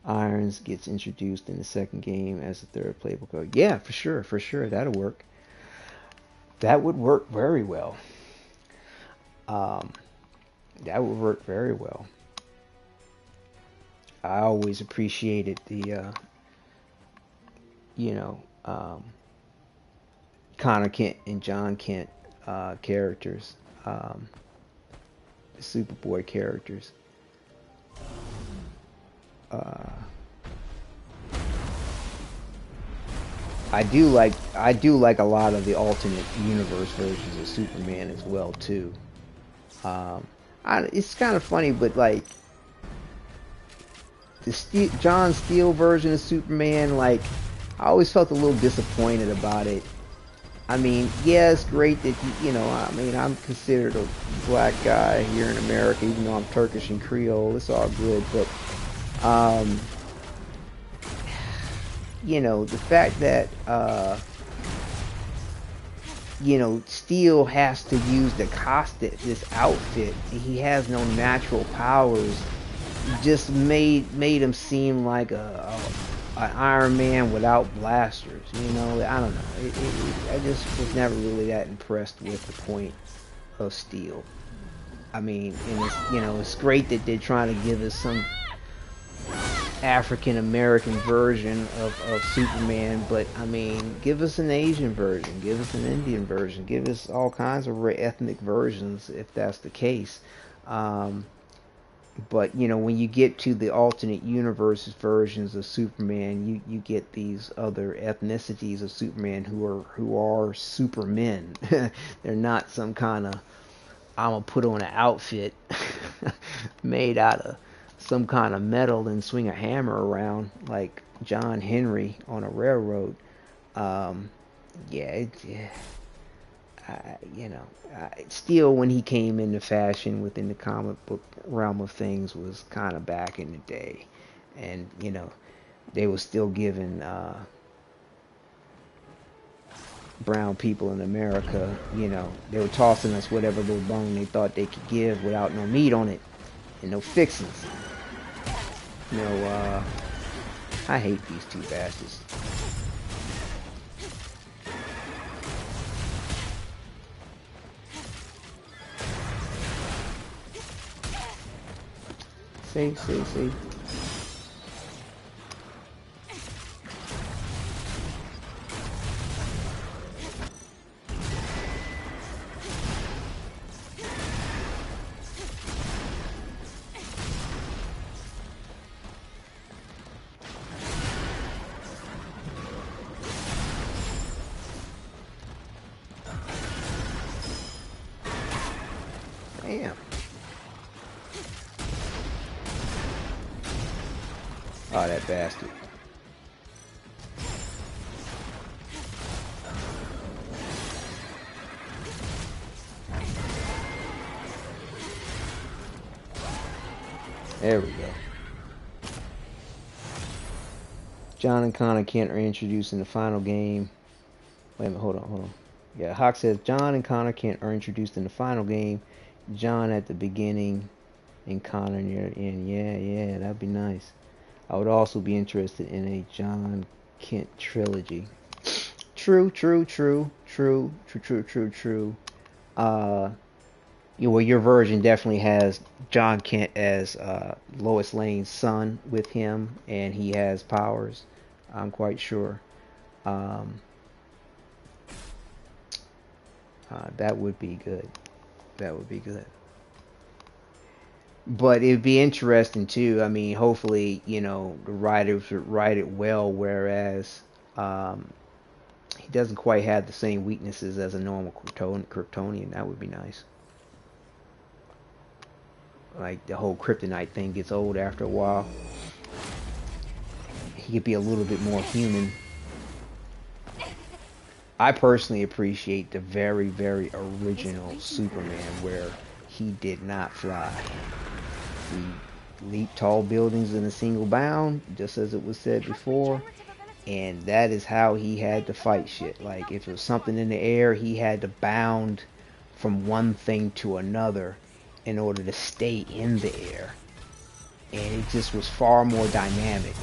Irons gets introduced in the second game as the third playable card. Yeah, for sure, that'll work. That would work very well. That would work very well. I always appreciated the Connor Kent and John Kent characters, the Superboy characters. I do like a lot of the alternate universe versions of Superman as well too. It's kind of funny, but like the John Steele version of Superman, like, I always felt a little disappointed about it. I mean, yeah, it's great that I'm considered a black guy here in America, even though I'm Turkish and Creole. It's all good, but the fact that Steele has to use this outfit, he has no natural powers, just made him seem like an Iron Man without blasters. I don't know. I just was never really that impressed with the point of Steel. I mean, and it's great that they're trying to give us some African American version of Superman, but I mean, give us an Asian version, give us an Indian version, give us all kinds of ethnic versions if that's the case. But you know, when you get to the alternate universe versions of Superman, you get these other ethnicities of Superman who are supermen. They're not some kind of I'm gonna put on an outfit made out of some kind of metal and swing a hammer around like John Henry on a railroad. Um, yeah, still when he came into fashion within the comic book realm of things was kind of back in the day, and they were still giving brown people in America, they were tossing us whatever little bone they thought they could give without no meat on it and no fixings. I hate these two bastards. See. Damn. Oh, that bastard. There we go. John and Connor can't reintroduce in the final game. Wait a minute, hold on. Yeah, Hawk says John and Connor can't are introduced in the final game. John at the beginning and Connor near the end. Yeah, that'd be nice. I would also be interested in a John Kent trilogy. True. Well, your version definitely has John Kent as Lois Lane's son with him, and he has powers. I'm quite sure. That would be good. But it'd be interesting too. I mean, hopefully, the writers would write it well, whereas he doesn't quite have the same weaknesses as a normal Kryptonian. That would be nice. Like the whole kryptonite thing gets old after a while. He could be a little bit more human. I personally appreciate the very, very original Superman where he did not fly. He leaped tall buildings in a single bound, just as it was said before, and that is how he had to fight shit. Like, if it was something in the air, he had to bound from one thing to another in order to stay in the air. And it just was far more dynamic.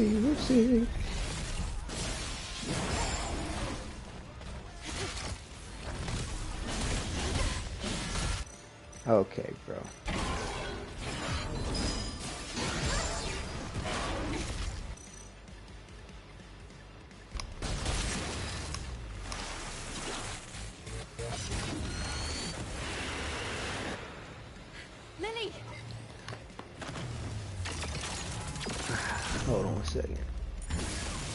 Whoopsie. Okay, bro. Lily! Hold on a second.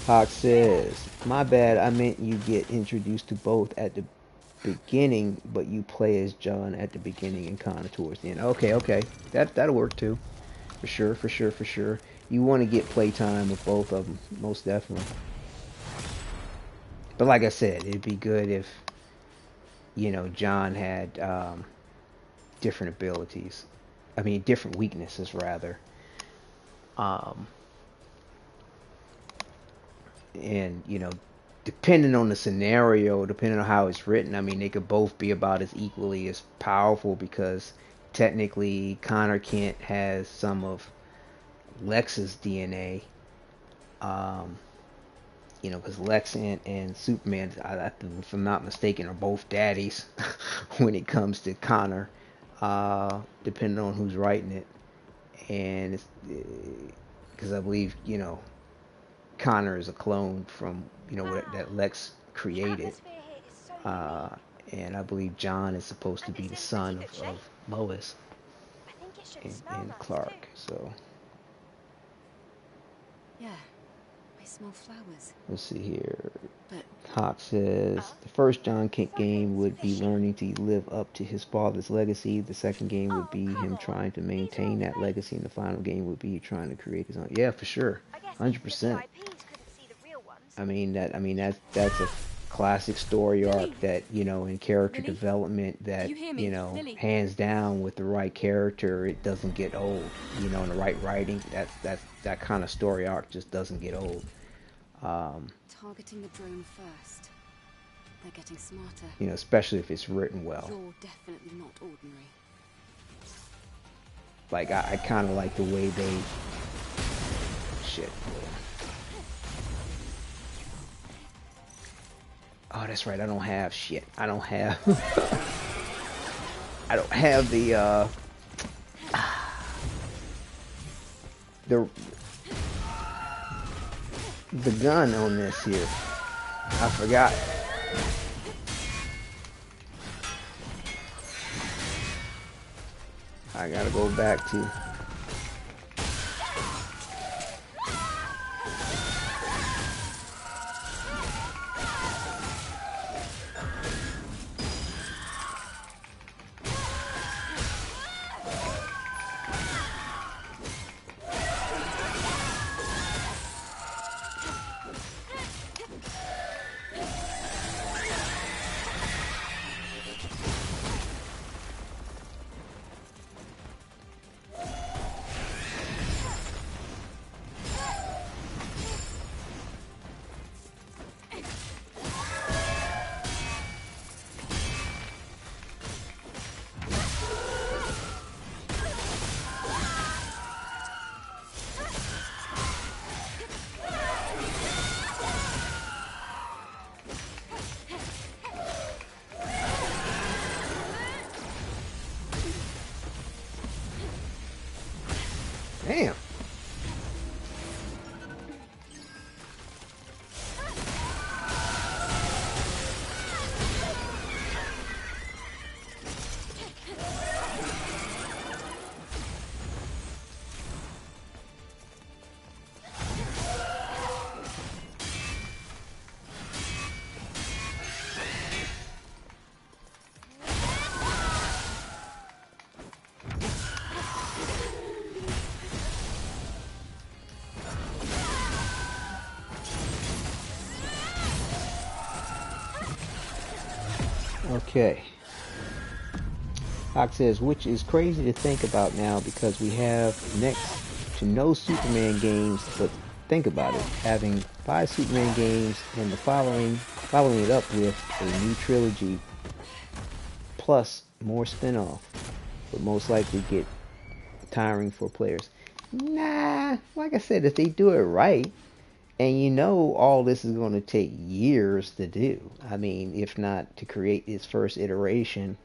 Hawk says, my bad, I meant you get introduced to both at the beginning, but you play as John at the beginning and Connor towards the end. Okay. That'll work too. For sure. You want to get playtime with both of them, most definitely. But like I said, it'd be good if John had different abilities. I mean, different weaknesses rather. Um, and depending on the scenario, depending on how it's written, I mean, they could both be about as equally as powerful because technically Connor Kent has some of Lex's DNA. Um, because Lex and Superman, if I'm not mistaken, are both daddies when it comes to Connor, depending on who's writing it. And it's because I believe, Connor is a clone from, that Lex created. Uh, and I believe John is supposed to be the son of Lois and Clark. So Yeah, I smell flowers. let's see here. But Hawk says the first John Kent game would be learning to live up to his father's legacy. The second game would be him trying to maintain that legacy, and the final game would be trying to create his own. Yeah, for sure, 100%. I mean that's a classic story arc that in character development that hands down with the right character it doesn't get old. In the right writing, that kind of story arc just doesn't get old. Targeting the drone first. They're getting smarter. Especially if it's written well. You're definitely not ordinary. Like I kind of like the way they shit. Oh, that's right. I don't have shit. I don't have I don't have the gun on this here. I forgot. I gotta go back to. Damn. Okay. Hawk says, which is crazy to think about now because we have next to no Superman games, but think about it, having 5 Superman games and the following it up with a new trilogy plus more spin-off would most likely get tiring for players. Nah, like I said, if they do it right, and all this is going to take years to do. I mean, if not to create its first iteration,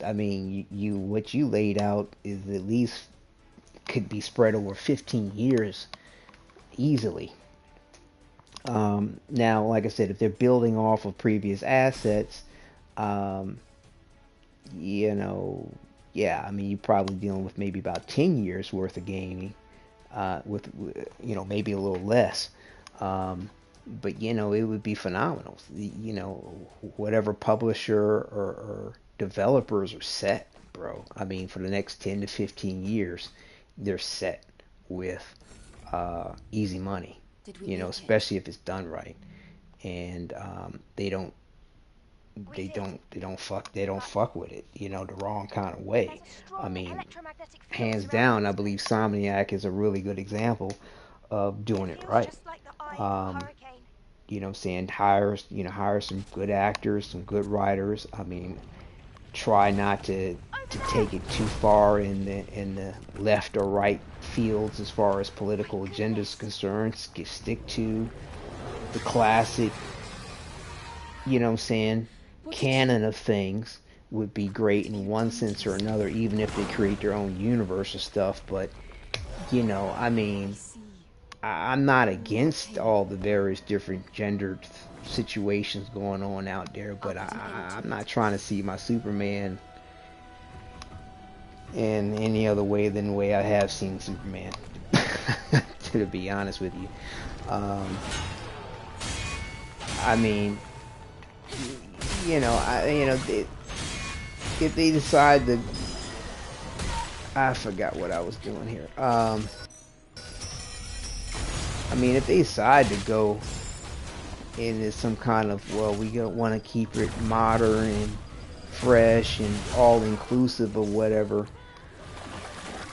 I mean, what you laid out is at least could be spread over 15 years easily. Now, like I said, if they're building off of previous assets, yeah, I mean, you're probably dealing with maybe about 10 years worth of gaming, with maybe a little less. But it would be phenomenal. Whatever publisher or developers are set, bro. I mean, for the next 10 to 15 years, they're set with easy money. Especially if it's done right, and they don't they don't fuck with it, the wrong kind of way. I mean, hands down, I believe Somniac is a really good example of doing it right. Um, what I'm saying, hire some good actors, some good writers. I mean, try not to take it too far in the left or right fields as far as political agendas is concerned. Stick to the classic, what I'm saying, canon of things would be great in one sense or another, even if they create their own universe of stuff. But I mean, I'm not against all the various different gendered situations going on out there, but I'm not trying to see my Superman in any other way than the way I have seen Superman. To be honest with you, I mean, if they decide to, I forgot what I was doing here. I mean, if they decide to go into some kind of, well, we don't want to keep it modern and fresh and all inclusive or whatever,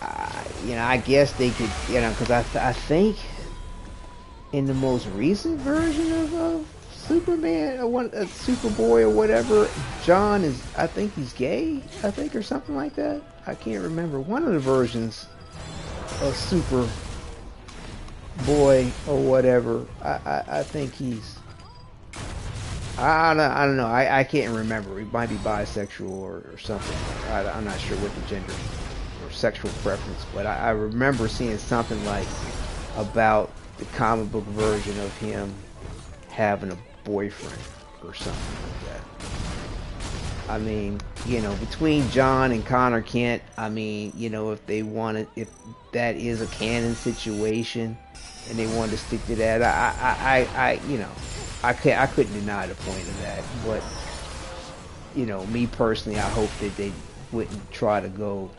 I guess they could, because I think in the most recent version of Superman or Superboy or whatever, John is, I think he's gay, I think, or something like that. I can't remember. One of the versions of Superboy or whatever, I think he's, I don't know. I can't remember. He might be bisexual or something. I'm not sure what the gender or sexual preference, but I remember seeing something like about the comic book version of him having a boyfriend or something like that. I mean, between John and Connor Kent, I mean, if they wanted, if that is a canon situation and they wanted to stick to that, I couldn't deny the point of that. But, me personally, I hope that they wouldn't try to go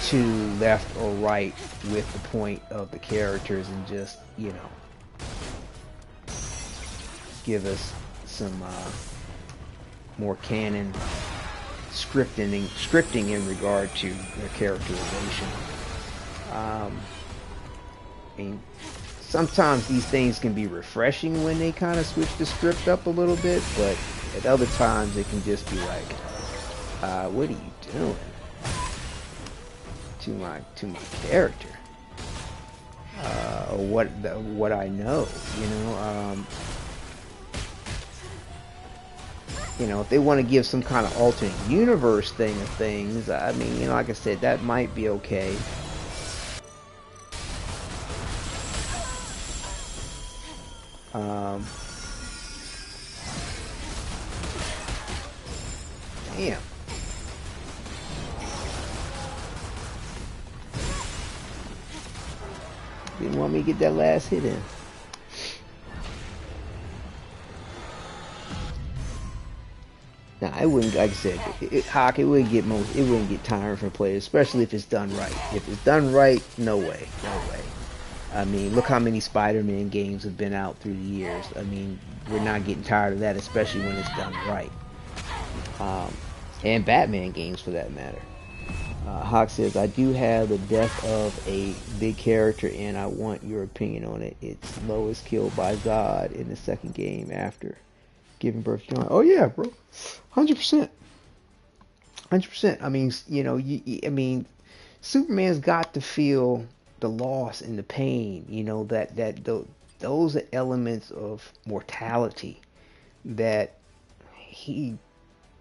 too left or right with the point of the characters and just, give us some more canon scripting in regard to their characterization. I mean, sometimes these things can be refreshing when they kind of switch the script up a little bit, but at other times it can just be like, what are you doing to my character? Or what I know, if they want to give some kind of alternate universe thing of things, I mean, like I said, that might be okay. Damn. Didn't want me to get that last hit in. Nah, it wouldn't. Like I said, Hawk, it wouldn't get tiring for players, especially if it's done right. If it's done right, no way. I mean, look how many Spider-Man games have been out through the years. I mean, we're not getting tired of that, especially when it's done right. And Batman games, for that matter. Hawk says, I do have the death of a big character, and I want your opinion on it. It's Lois killed by Zod in the second game after giving birth to John. Oh yeah, bro, 100%. I mean, I mean, Superman's got to feel the loss and the pain. Those are elements of mortality that he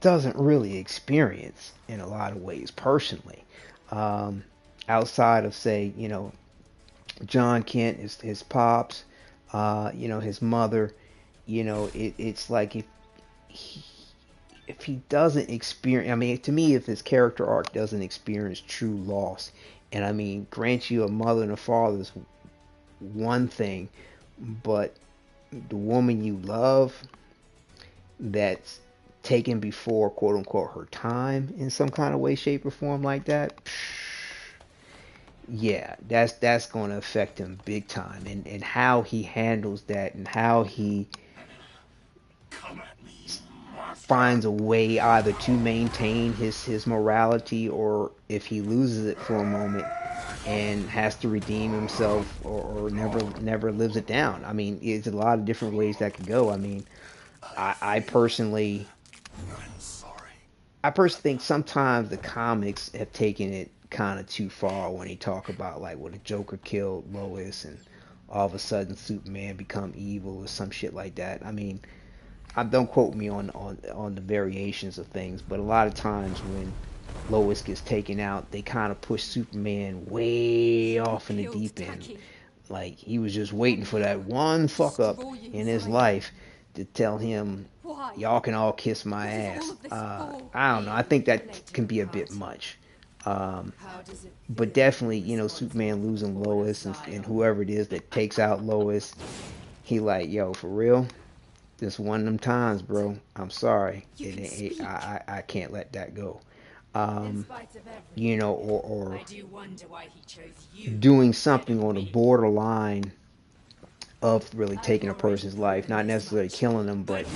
doesn't really experience in a lot of ways personally. Outside of, say, John Kent, his pops, his mother, it's like if he doesn't experience, I mean, to me, if his character arc doesn't experience true loss, and I mean, grant you a mother and a father is one thing, but the woman you love that's taken before, quote unquote, her time in some kind of way, shape, or form like that, yeah, that's going to affect him big time, and how he handles that, and how he finds a way either to maintain his morality, or if he loses it for a moment and has to redeem himself, or never lives it down. I mean, it's a lot of different ways that could go. I mean, I personally think sometimes the comics have taken it kind of too far when they talk about like when the Joker killed Lois and all of a sudden Superman become evil or some shit like that. I mean, don't quote me on the variations of things, but a lot of times when Lois gets taken out, they kind of push Superman way off in the deep end. Like he was just waiting for that one fuck up in his life to tell him, y'all can all kiss my ass. I don't know. I think that can be a bit much. But definitely, Superman losing Lois and whoever it is that takes out Lois, he like, yo, for real? This one of them times, bro. I'm sorry. I can't let that go. Or doing something on the borderline of really taking a person's life, not necessarily killing them, but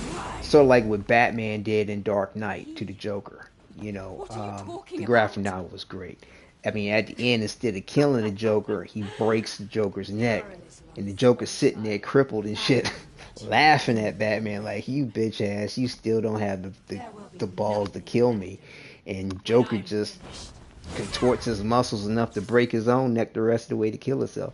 sort of like what Batman did in Dark Knight to the Joker. The graphic novel was great. I mean, at the end, instead of killing the Joker, he breaks the Joker's neck, and the Joker's sitting there crippled and shit, laughing at Batman like, you bitch ass, you still don't have the balls to kill me. And Joker just contorts his muscles enough to break his own neck the rest of the way to kill himself.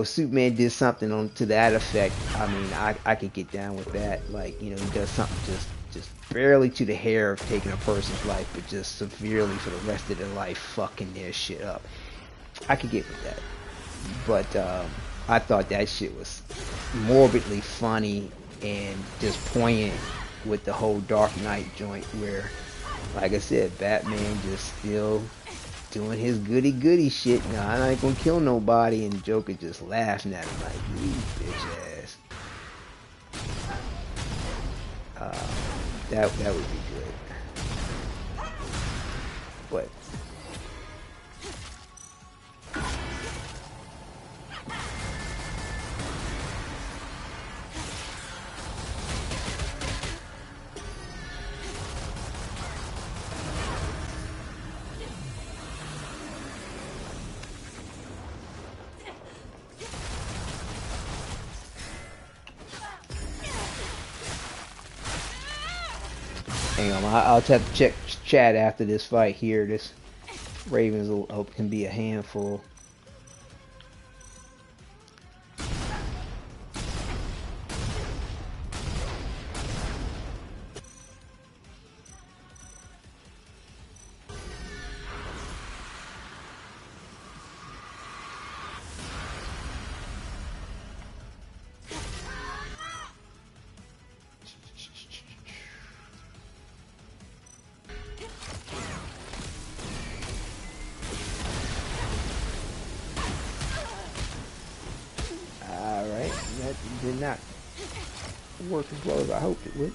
Superman did something to that effect. I mean, I could get down with that. Like, he does something just barely to the hair of taking a person's life, but just severely for the rest of their life fucking their shit up. I could get with that. But I thought that shit was morbidly funny and just poignant with the whole Dark Knight joint where, like I said, Batman just still doing his goody shit. No, I'm not gonna kill nobody, and the Joker just laughing at him like, you bitch ass. That would be good. But hang on, I'll have to check chat after this fight here. This Ravens can be a handful. That did not work as well as I hoped it would.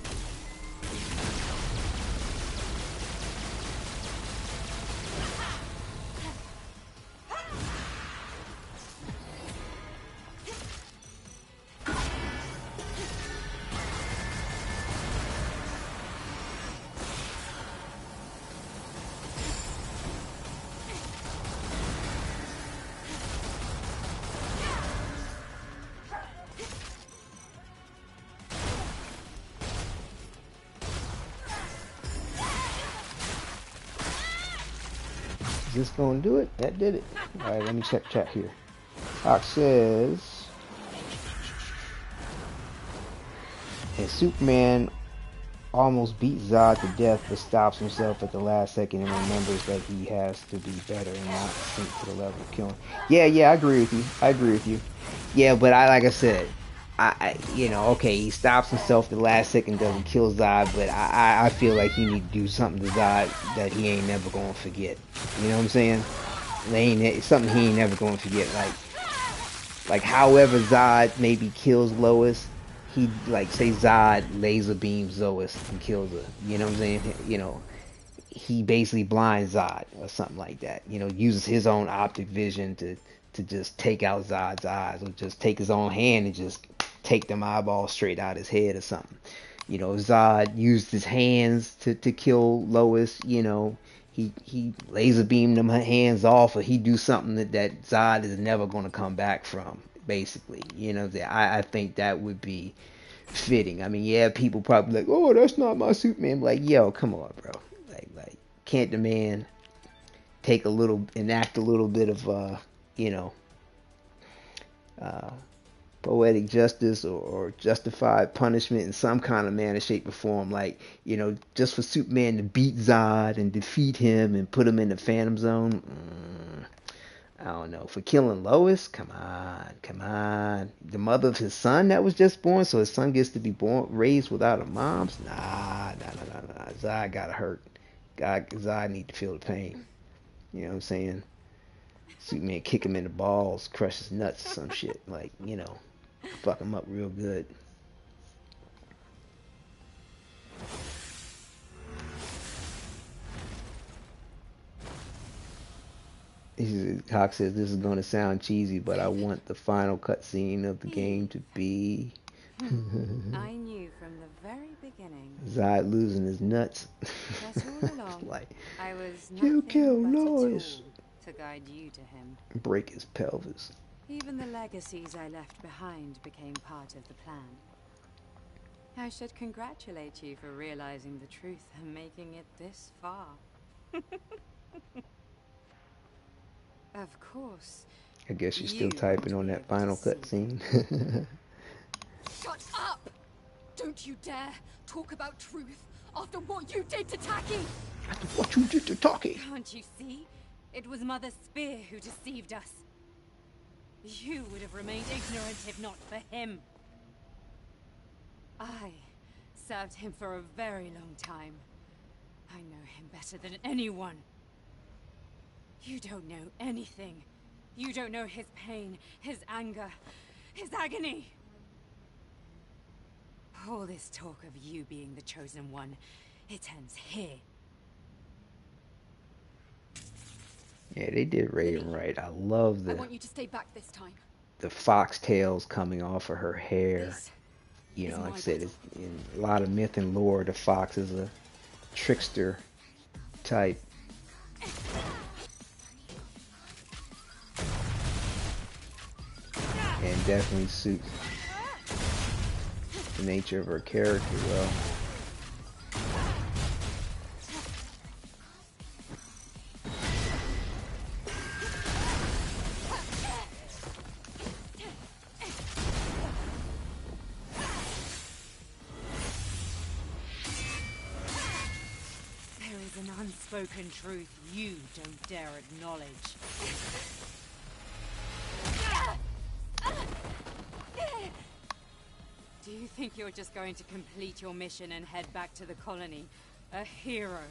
Is this gonna do it? That did it. Alright, let me check chat here. Fox says, and Superman almost beats Zod to death but stops himself at the last second and remembers that he has to be better and not sink to the level of killing. Yeah, I agree with you. Yeah, but like I said, okay, he stops himself the last second, doesn't kill Zod, but I feel like he need to do something to Zod that he ain't never gonna forget. You know what I'm saying? It's something he ain't never gonna forget. Like however Zod maybe kills Lois, he say Zod laser beams Lois and kills her. You know what I'm saying? He basically blinds Zod or something like that. Uses his own optic vision to just take out Zod's eyes, or just take his own hand and just take them eyeballs straight out his head or something. you know, Zod used his hands to kill Lois. You know, he laser beamed them hands off, or he do something that Zod is never going to come back from. Basically, you know, I think that would be fitting. I mean, yeah, people probably like, oh, that's not my Superman. Like, yo, come on, bro. Like, can't the man take a little, enact a little bit of, you know, uh, poetic justice or justified punishment in some kind of manner, shape, or form? Like, you know, just for Superman to beat Zod and defeat him and put him in the Phantom Zone. I don't know. For killing Lois, come on. The mother of his son that was just born, so his son gets to be raised without a mom. Nah. Zod gotta hurt. Zod need to feel the pain. You know what I'm saying? Superman kick him in the balls, crush his nuts, or some shit. Like, you know, fuck him up real good. Hawk says this is going to sound cheesy, but I want the final cutscene of the game to be I knew from the very beginning. Zod losing his nuts. That all along, Like, I was you nothing kill but Lois. a tool to guide you to him. Break his pelvis. Even the legacies I left behind became part of the plan. I should congratulate you for realizing the truth and making it this far. Of course. I guess you're still typing on that final cutscene. Shut up! Don't you dare talk about truth after what you did to Taki! After what you did to Taki! Can't you see? It was Mother Spear who deceived us. You would have remained ignorant if not for him. I served him for a very long time. I know him better than anyone. You don't know anything. You don't know his pain, his anger, his agony. All this talk of you being the chosen one, it ends here. Yeah, they did Raiden right. I love I want you to stay back this time. the foxtails coming off of her hair. This You know, is like I my said, battle. it's in a lot of myth and lore. The fox is a trickster type. And definitely suits the nature of her character well. There is an unspoken truth you don't dare acknowledge. Do you think you're just going to complete your mission and head back to the colony? A hero?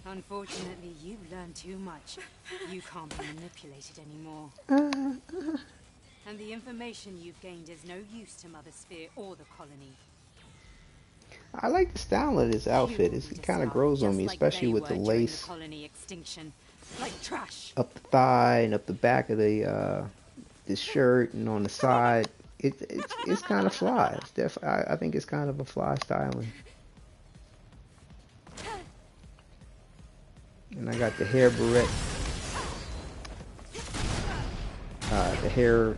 Unfortunately, you've learned too much. You can't be manipulated anymore. And the information you've gained is no use to Mother Sphere or the colony. I like the style of this outfit. It kind of grows on me, especially with the lace the colony extinction, like trash. up the thigh and up the back of the shirt and on the side. It's kind of fly. It's I think it's kind of a fly styling. And I got the hair barrette. The hair.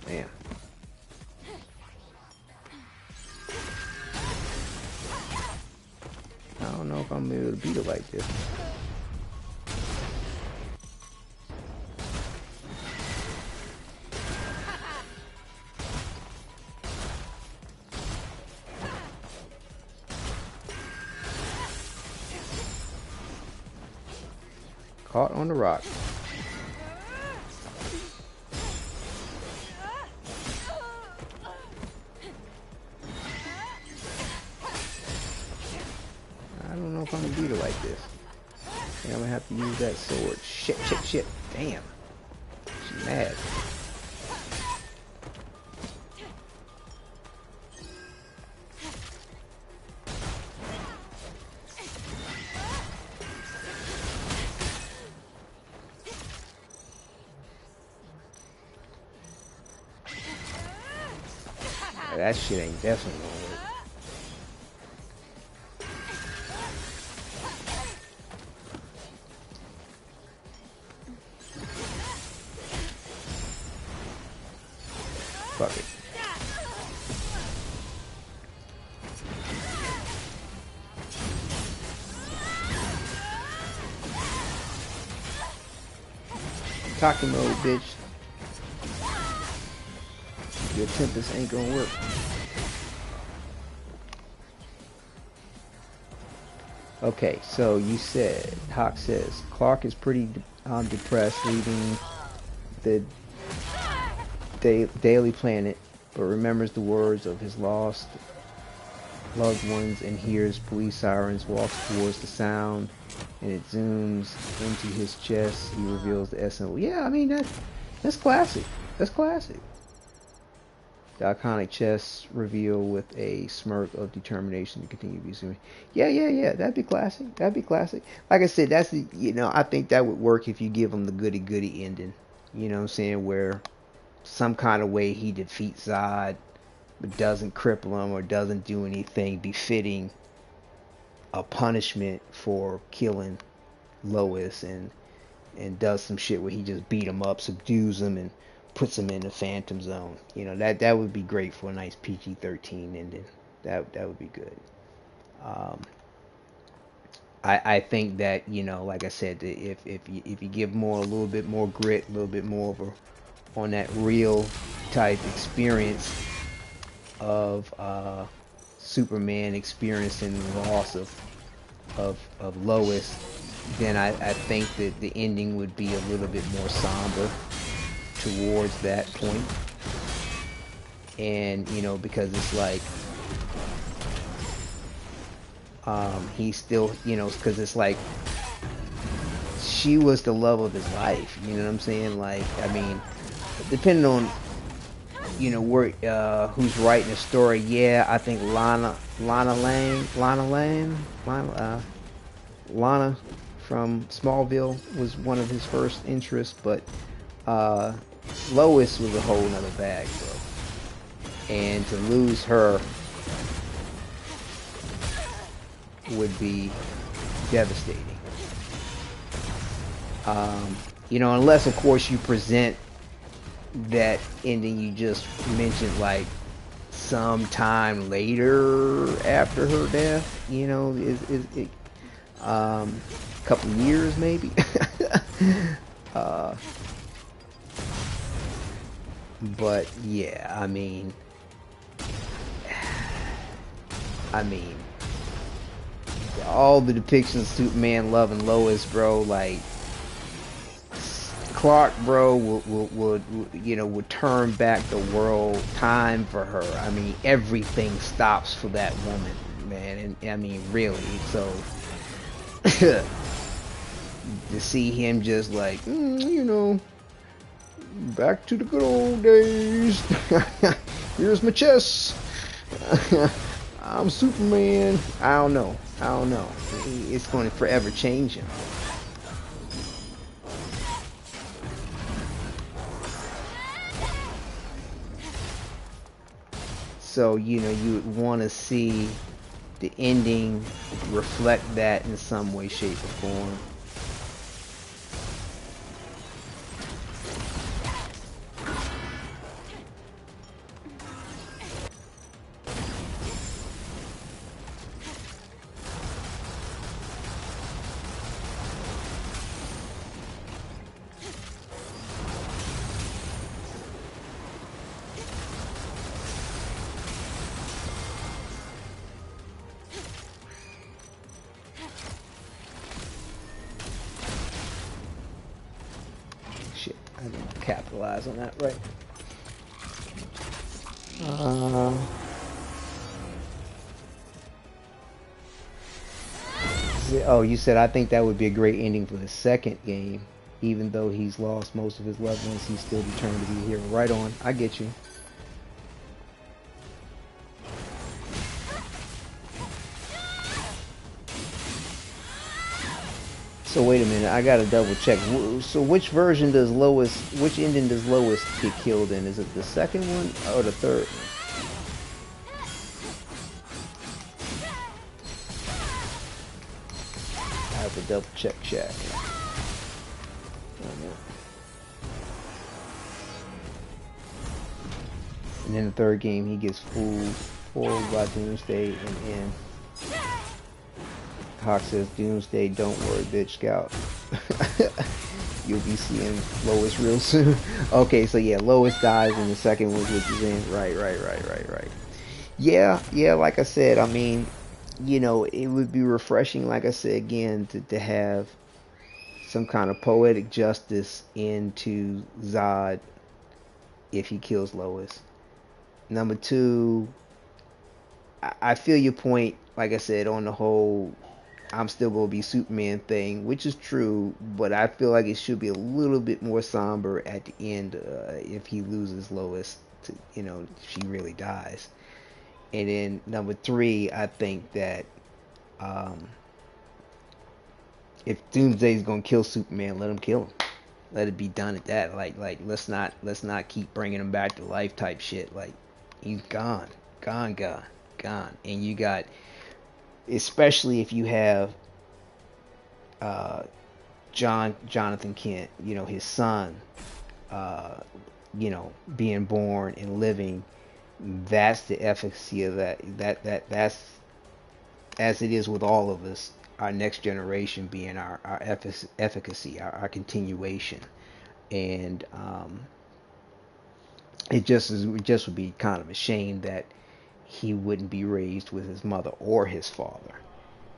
Man. I don't know if I'm able to beat it like this. Caught on the rock. I don't know if I'm gonna beat her like this. I think I'm gonna have to use that sword. Shit. Damn. She's mad. That shit ain't definitely gonna work. Fuck it. Talking mode, bitch. Your Tempest ain't gonna work. Okay, so you said, Hawk says, Clark is pretty depressed, leaving the Daily Planet, but remembers the words of his lost loved ones and hears police sirens, walks towards the sound, and it zooms into his chest. He reveals the SNL. Yeah, I mean, that's classic. That's classic. The iconic chest reveal with a smirk of determination to continue to be zooming. Yeah. That'd be classic. That'd be classic. Like I said, that's the, I think that would work if you give him the goody ending. You know what I'm saying? Where some kind of way he defeats Zod, but doesn't cripple him or doesn't do anything befitting a punishment for killing Lois, and does some shit where he just beat him up, subdues him, and puts him in the Phantom Zone. That would be great for a nice PG-13 ending. That would be good. I think that, like I said, if you give more, a little bit more grit, a little bit more of a, on that real type experience of Superman experiencing the loss of Lois, then I think that the ending would be a little bit more somber towards that point. And because it's like he's still, because it's like she was the love of his life, you know what I'm saying? Like, I mean, depending on where who's writing the story. Yeah, I think Lana from Smallville was one of his first interests, but Lois was a whole nother bag, bro. And to lose her would be devastating. Unless of course you present that ending you just mentioned like sometime later after her death, is a couple years maybe. But yeah, I mean all the depictions of Superman loving Lois, bro, like Clark, bro, would turn back the world, time for her. I mean, everything stops for that woman, man. And I mean, really, so to see him just like, back to the good old days. Here's my chest. I'm Superman. I don't know. It's going to forever change him. So, you would want to see the ending reflect that in some way, shape, or form. Capitalize on that, right? Oh, you said I think that would be a great ending for the second game. Even though he's lost most of his loved ones, he's still determined to be a hero. Right on. I get you. So wait a minute, I gotta double check. So which ending does Lois get killed in? Is it the second one or the third one? double check Shaq. And in the third game, he gets fooled by Doomsday, and Hawk says, Doomsday, don't worry, bitch, Scout. You'll be seeing Lois real soon. Okay, so yeah, Lois dies in the second one, which is in. Right. Yeah, like I said, I mean, you know, it would be refreshing, like I said again, to have some kind of poetic justice into Zod if he kills Lois. Number two, I feel your point, like I said, on the whole I'm still going to be Superman thing, which is true, but I feel like it should be a little bit more somber at the end if he loses Lois, to, you know, if she really dies. And then number three, I think that if Doomsday's going to kill Superman, let him kill him. Let it be done at that. Like let's not keep bringing him back to life type shit. Like, he's gone. And you got, especially if you have Jonathan Kent, you know, his son, you know, being born and living, that's the efficacy of that's as it is with all of us, our next generation being our efficacy, our continuation. And it just would be kind of a shame that he wouldn't be raised with his mother or his father.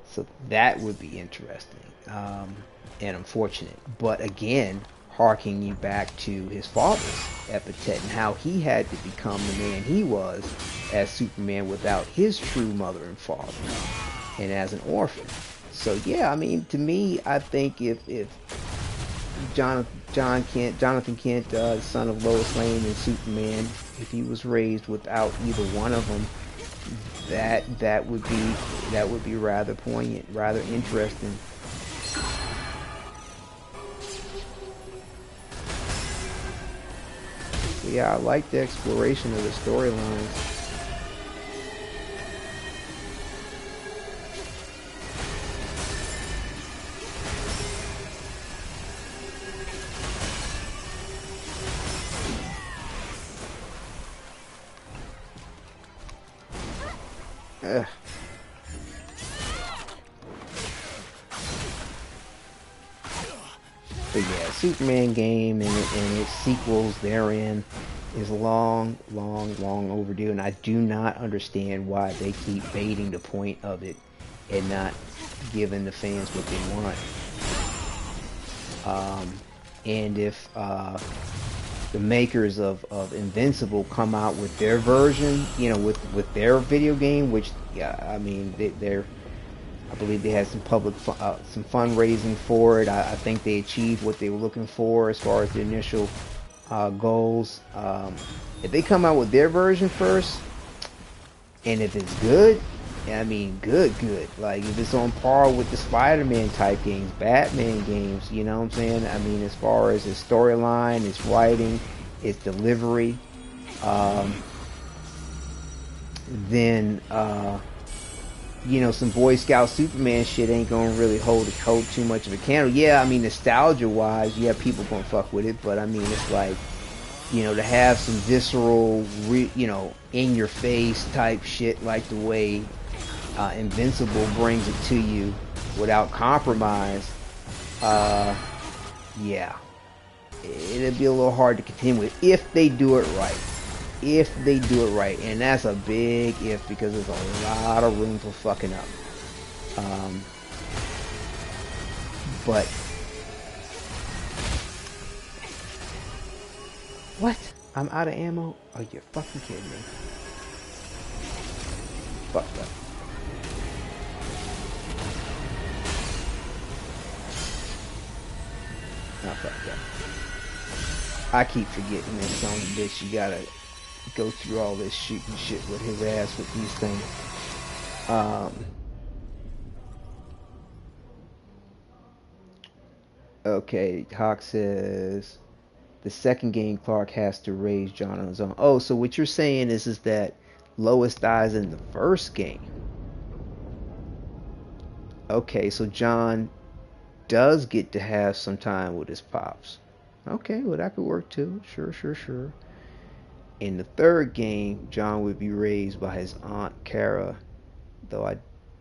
So that would be interesting and unfortunate. But again, harking you back to his father's epithet and how he had to become the man he was as Superman without his true mother and father and as an orphan. So yeah, I mean, to me, I think if Jonathan Kent, son of Lois Lane and Superman, if he was raised without either one of them, that would be rather poignant, rather interesting. So yeah, I like the exploration of the storylines. But yeah, Superman game and its sequels therein is long overdue, and I do not understand why they keep baiting the point of it and not giving the fans what they want. And if the makers of Invincible come out with their version, you know, with their video game, which, yeah, I mean, I believe they had some some fundraising for it. I think they achieved what they were looking for as far as the initial goals. If they come out with their version first, and if it's good, I mean, good. Like, if it's on par with the Spider-Man type games, Batman games, you know what I'm saying? I mean, as far as its storyline, its writing, its delivery, then you know, some Boy Scout Superman shit ain't gonna really hold too much of a candle. Yeah, I mean, nostalgia wise, yeah, people gonna fuck with it, but I mean, it's like, you know, to have some visceral, you know, in your face type shit like the way Invincible brings it to you without compromise, yeah, it'd be a little hard to continue with if they do it right. And that's a big if, because there's a lot of room for fucking up. But what? I'm out of ammo? Are you fucking kidding me? Fuck that. Oh, fuck that. I keep forgetting this son of a bitch. You gotta go through all this shooting shit with his ass with these things. Okay, Hawk says the second game Clark has to raise John on his own. Oh, so what you're saying is that Lois dies in the first game. Okay, so John does get to have some time with his pops. Okay, well that could work too. Sure, sure, sure. In the third game, John would be raised by his aunt Kara, though I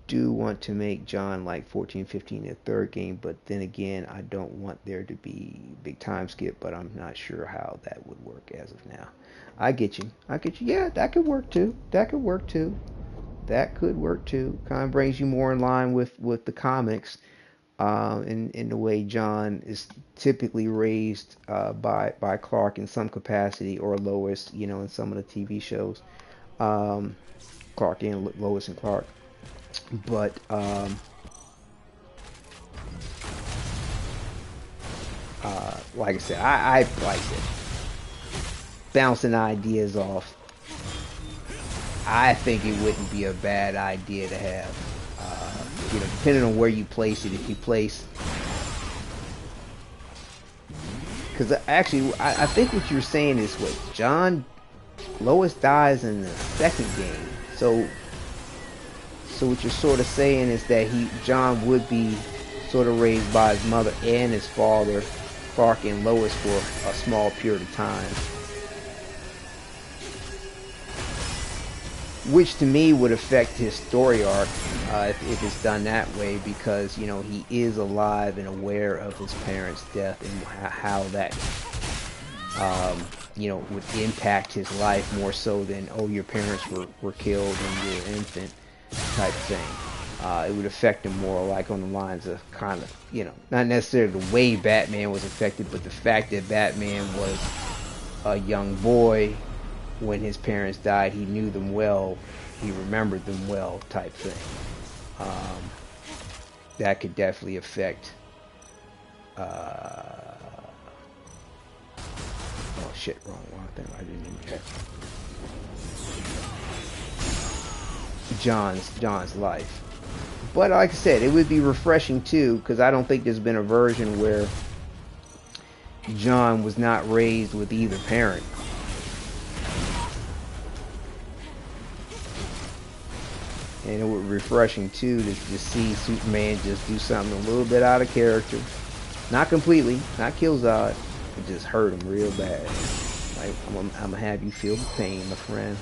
do want to make John like 14, 15 in the third game, but then again, I don't want there to be big time skip, but I'm not sure how that would work as of now. I get you. I get you. Yeah, that could work too. That could work too. That could work too. Kind of brings you more in line with the comics, in the way John is typically raised by Clark in some capacity, or Lois, in some of the TV shows. Clark and Lois and Clark. But like I said, I like it. Bouncing ideas off. I think it wouldn't be a bad idea to have, depending on where you place it. If you place, because actually, I think what you're saying is what Lois dies in the second game. So what you're sort of saying is that John would be sort of raised by his mother and his father, Clark and Lois, for a small period of time. Which to me would affect his story arc if it's done that way, because he is alive and aware of his parents' death and how that would impact his life more so than, oh, your parents were killed when you were an infant type thing. It would affect him more like on the lines of kind of, not necessarily the way Batman was affected, but the fact that Batman was a young boy when his parents died. He knew them well, he remembered them well type thing. That could definitely affect oh shit, wrong thing. I didn't even check. John's life. But like I said, it would be refreshing too, because I don't think there's been a version where John was not raised with either parent. And it would be refreshing too to see Superman just do something a little bit out of character. Not completely, not kill Zod, but just hurt him real bad. Like, I'm gonna have you feel the pain, my friend.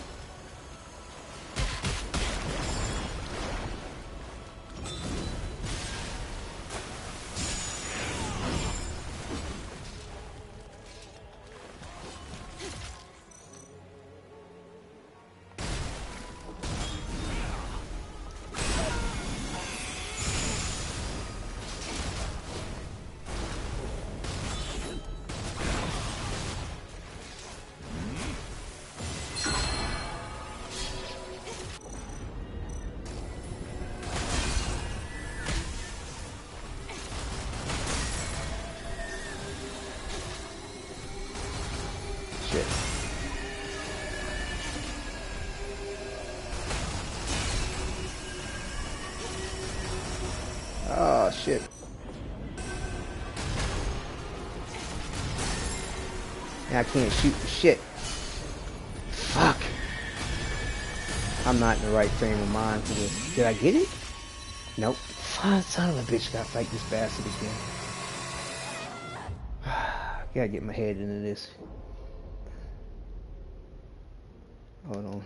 Oh shit. I can't shoot for shit. Fuck. I'm not in the right frame of mind for this. Did I get it? Nope. Son of a bitch, gotta fight this bastard again. Gotta get my head into this. Hold on.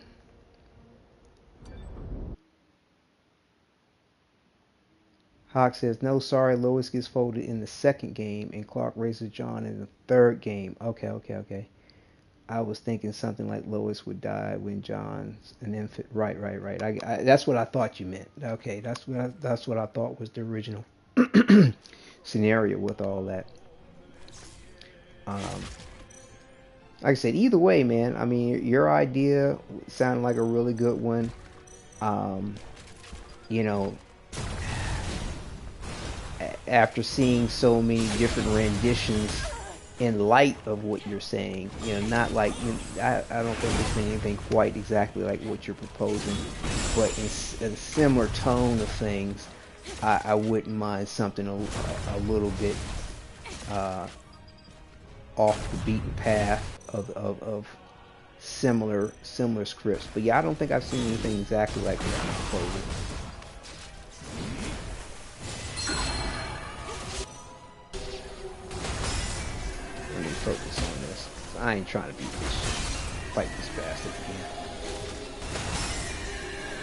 Hawk says, no, sorry, Lois gets folded in the second game and Clark raises John in the third game. Okay. I was thinking something like Lois would die when John's an infant. Right. That's what I thought you meant. Okay, that's what I thought was the original scenario with all that. Like I said, either way, man, I mean, your idea sounded like a really good one. After seeing so many different renditions in light of what you're saying, not like, I don't think there's been anything quite exactly like what you're proposing, but in a similar tone of things, I wouldn't mind something a little bit off the beaten path of similar scripts. But yeah, I don't think I've seen anything exactly like what you're proposing. I ain't trying to beat this shit. Fight this bastard again.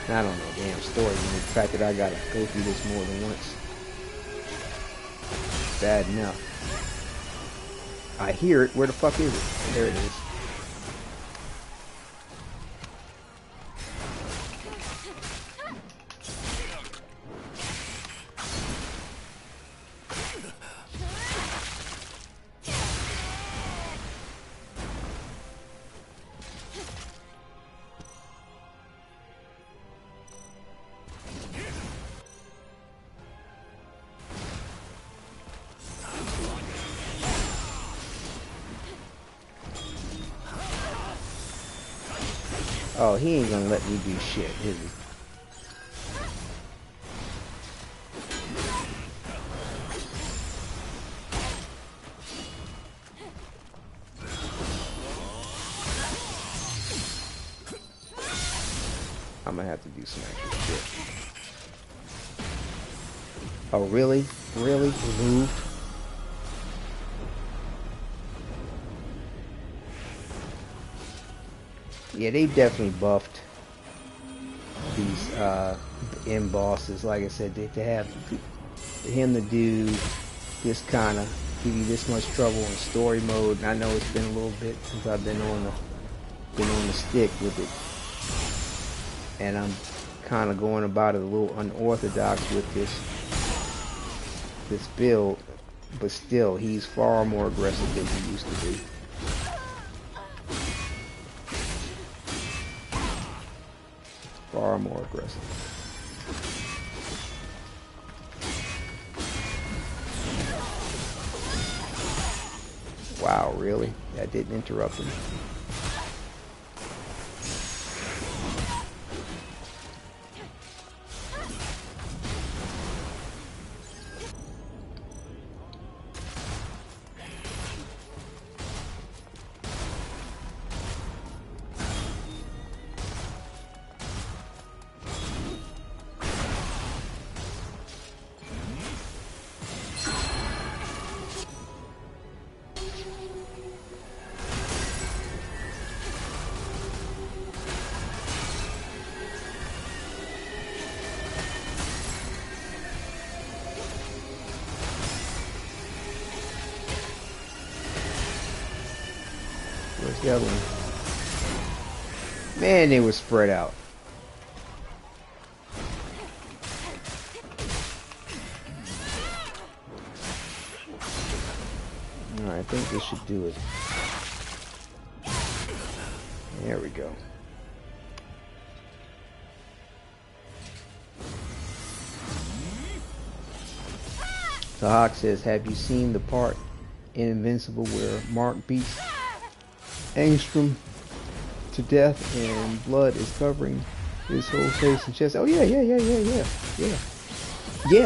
I don't know, damn story, man. The fact that I gotta go through this more than once. Bad enough. I hear it. Where the fuck is it? There it is. Oh, he ain't gonna let me do shit, is he? I'm gonna have to do some extra shit. Oh, really? Really? Removed? Yeah, they definitely buffed these end bosses. Like I said, to have him to do this kind of give you this much trouble in story mode. And I know it's been a little bit since I've been on the stick with it, and I'm kind of going about it a little unorthodox with this build. But still, he's far more aggressive than he used to be. Far more aggressive. Wow, really? That didn't interrupt him. Where's the other one? Man, they were spread out. Alright, I think this should do it. There we go. So Hawk says, have you seen the part in Invincible where Mark beats Angstrom to death and blood is covering his whole face and chest? Oh yeah, yeah,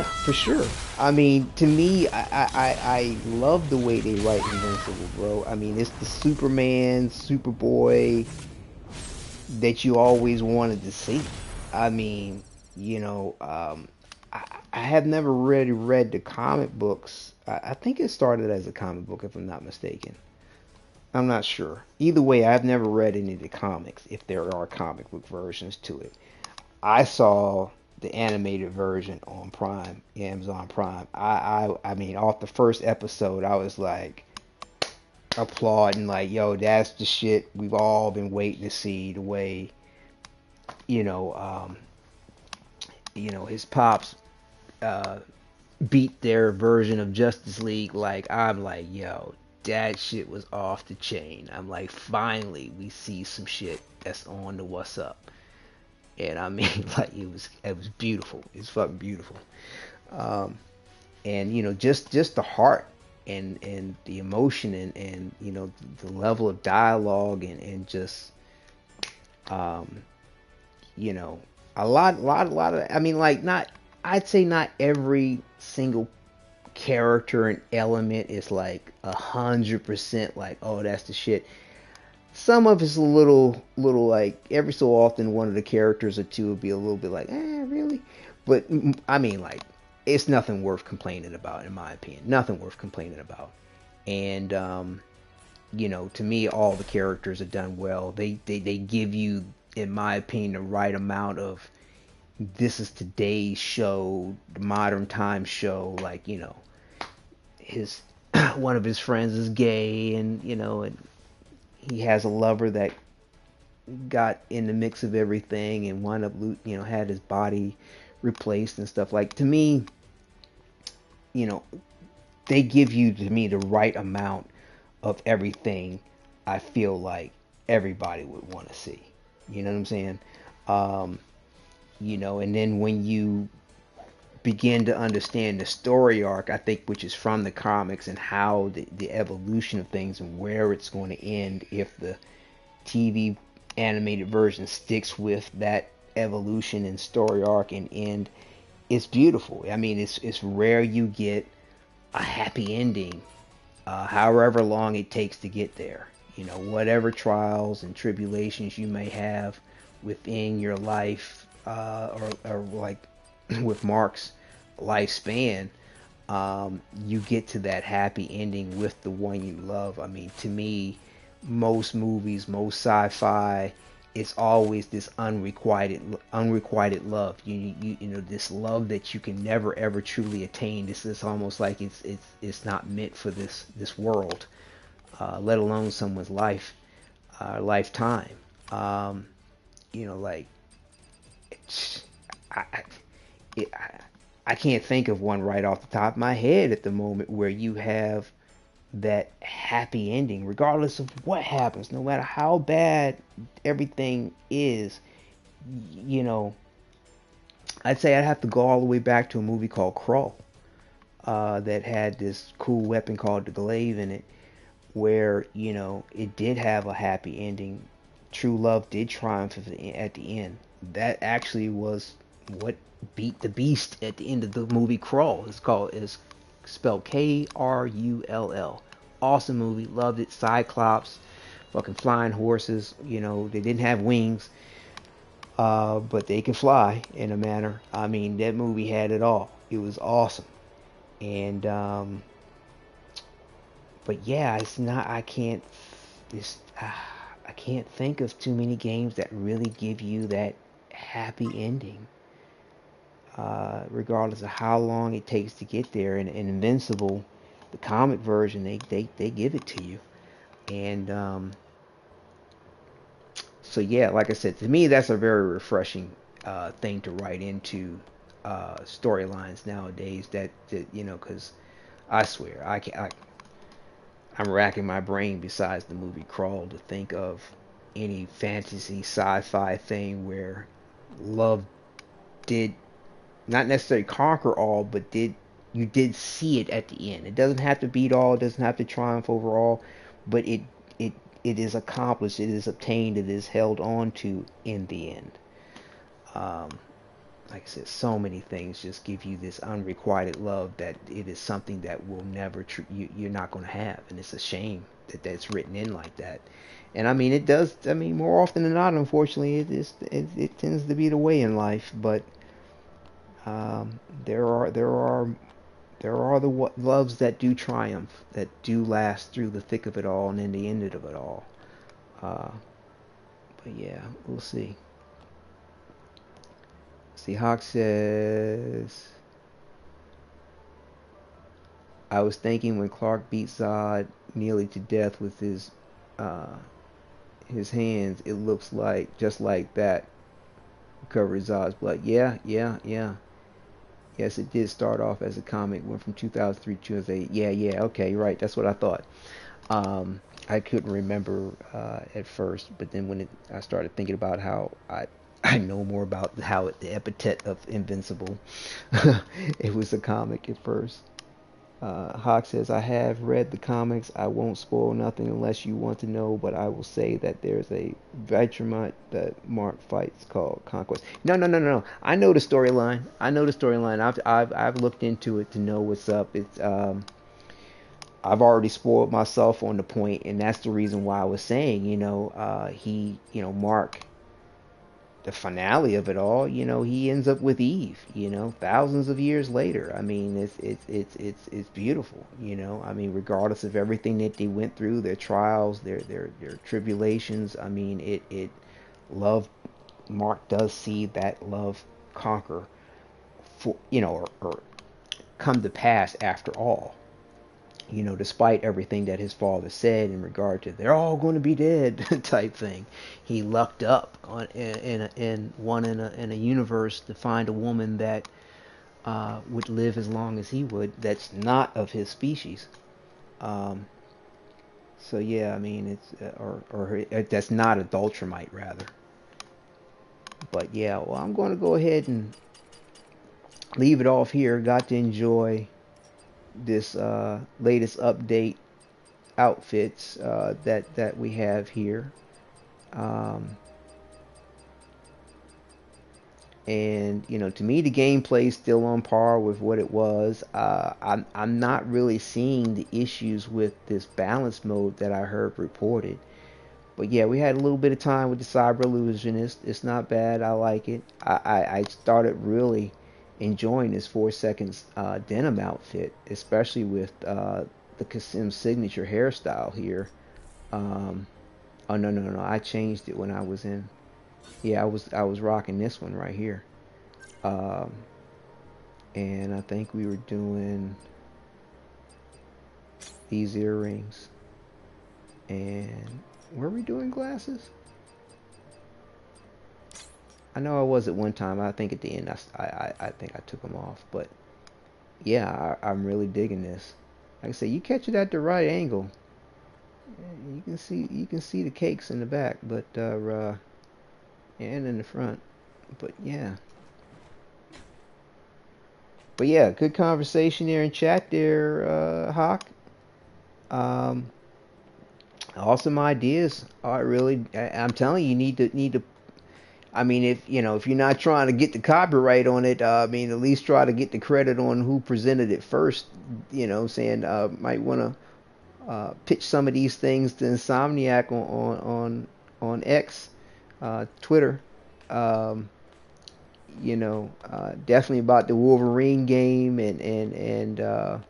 for sure. I mean, to me, I love the way they write Invincible, bro. I mean, it's the Superman, Superboy that you always wanted to see. I mean, you know, I have never really read the comic books. I think it started as a comic book, if I'm not mistaken. I'm not sure. Either way, I've never read any of the comics, if there are comic book versions to it. I saw the animated version on Prime, Amazon Prime. I mean, off the first episode, I was like applauding, like, yo, that's the shit we've all been waiting to see. The way, you know, his pops beat their version of Justice League. Like, I'm like, yo, that shit was off the chain. I'm like, finally we see some shit that's on to what's up. And I mean, like, it was beautiful. It's fucking beautiful. And you know, just the heart and the emotion and you know, the level of dialogue and just you know, a lot of, I mean, like, not, I'd say not every single character and element is like 100% like, oh, that's the shit. Some of it's a little like, every so often one of the characters or two would be a little bit like, really? But I mean, like, it's nothing worth complaining about, in my opinion. Nothing worth complaining about. And To me, all the characters are done well. They give you, in my opinion, the right amount of, this is today's show, the modern time show. Like, his one of his friends is gay, and he has a lover that got in the mix of everything and wound up, had his body replaced and stuff. Like, to me, you know, they give you, to me, the right amount of everything I feel like everybody would want to see. You know what I'm saying? Um, and then when you begin to understand the story arc, I think, which is from the comics, and how the evolution of things and where it's going to end if the TV animated version sticks with that evolution and story arc and end, it's beautiful. I mean, it's rare you get a happy ending, however long it takes to get there. Whatever trials and tribulations you may have within your life, or like with Mark's lifespan, you get to that happy ending with the one you love. I mean, to me, most movies, most sci-fi, it's always this unrequited love. This love that you can never ever truly attain. This is almost like it's not meant for this world, let alone someone's lifetime. Like, I, I, it, I can't think of one right off the top of my head at the moment where you have that happy ending, regardless of what happens, no matter how bad everything is. you know, I'd say I'd have to go all the way back to a movie called Krull, that had this cool weapon called the glaive in it, where, it did have a happy ending. True love did triumph at the end. That actually was what beat the beast at the end of the movie Krull. It's spelled Krull. Awesome movie, loved it. Cyclops, fucking flying horses. They didn't have wings, but they can fly in a manner. I mean, that movie had it all. It was awesome. And but yeah, it's not. I can't think of too many games that really give you that happy ending, regardless of how long it takes to get there. And Invincible, the comic version, they give it to you. And so yeah, like I said, to me that's a very refreshing thing to write into storylines nowadays. Because I swear I'm racking my brain besides the movie Crawl to think of any fantasy sci-fi thing where love did not necessarily conquer all, but you did see it at the end. It doesn't have to beat all, it doesn't have to triumph over all, but it is accomplished, it is obtained, it is held on to in the end. Um, like I said, so many things just give you this unrequited love that it is something that will never you're not going to have, and it's a shame that that's written in like that. And I mean, it does. I mean, more often than not, unfortunately, it tends to be the way in life. But there are the loves that do triumph, that do last through the thick of it all and in the end of it all. Uh, but yeah, we'll see. See, Hawk says, I was thinking when Clark beat Zod nearly to death with his hands, it looks like just like that covered Zod's blood. Yeah. Yes, it did start off as a comic, went from 2003 to 2008. Yeah, okay, right, that's what I thought. I couldn't remember at first, but then when I started thinking about how I know more about how the epithet of Invincible, it was a comic at first. Hawk says, I have read the comics. I won't spoil nothing unless you want to know, but I will say that there's a Vegemite that Mark fights called Conquest. No. I know the storyline. I've looked into it to know what's up. It's I've already spoiled myself on the point, and that's the reason why I was saying, Mark, the finale of it all, he ends up with Eve, thousands of years later. I mean, it's beautiful, I mean, regardless of everything that they went through, their trials, their tribulations. I mean, it love. Mark does see that love conquer, for or come to pass after all. Despite everything that his father said in regard to they're all going to be dead type thing, he lucked up in a universe to find a woman that would live as long as he would. That's not of his species. Um, so yeah, I mean or that's not adultramite rather. But yeah, well, I'm going to go ahead and leave it off here. Got to enjoy this latest update outfits that we have here, um, and to me the gameplay is still on par with what it was. I'm not really seeing the issues with this balance mode that I heard reported. But yeah, we had a little bit of time with the Cyber Illusionist. It's not bad. I like it. I started really enjoying this 4 seconds denim outfit, especially with the Kasim signature hairstyle here. Um, oh no! I changed it when I was in. Yeah, I was rocking this one right here. Um, and I think we were doing these earrings. And were we doing glasses? I know I was at one time. I think at the end I think I took them off. But yeah, I'm really digging this. Like I say, you catch it at the right angle, you can see the cakes in the back, but and in the front. But yeah, good conversation there in chat there, Hawk. Um, awesome ideas. I really, I'm telling you, you need to. I mean, if you're not trying to get the copyright on it, I mean, at least try to get the credit on who presented it first. Saying might want to pitch some of these things to Insomniac on X, Twitter. Um, definitely about the Wolverine game and that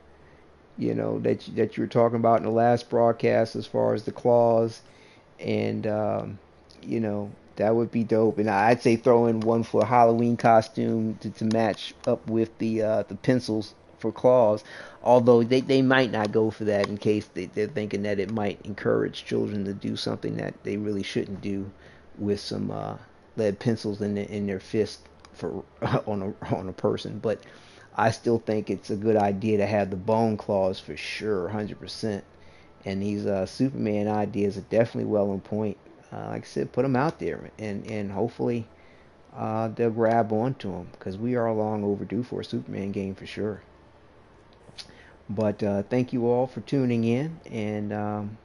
you were talking about in the last broadcast as far as the claws and that would be dope. And I'd say throw in one for a Halloween costume to match up with the pencils for claws. Although they might not go for that in case they're thinking that it might encourage children to do something that they really shouldn't do with some lead pencils in their fist for on a person. But I still think it's a good idea to have the bone claws for sure, 100%. And these Superman ideas are definitely well on point. Like I said, put them out there, and hopefully they'll grab onto them because we are long overdue for a Superman game for sure. But thank you all for tuning in and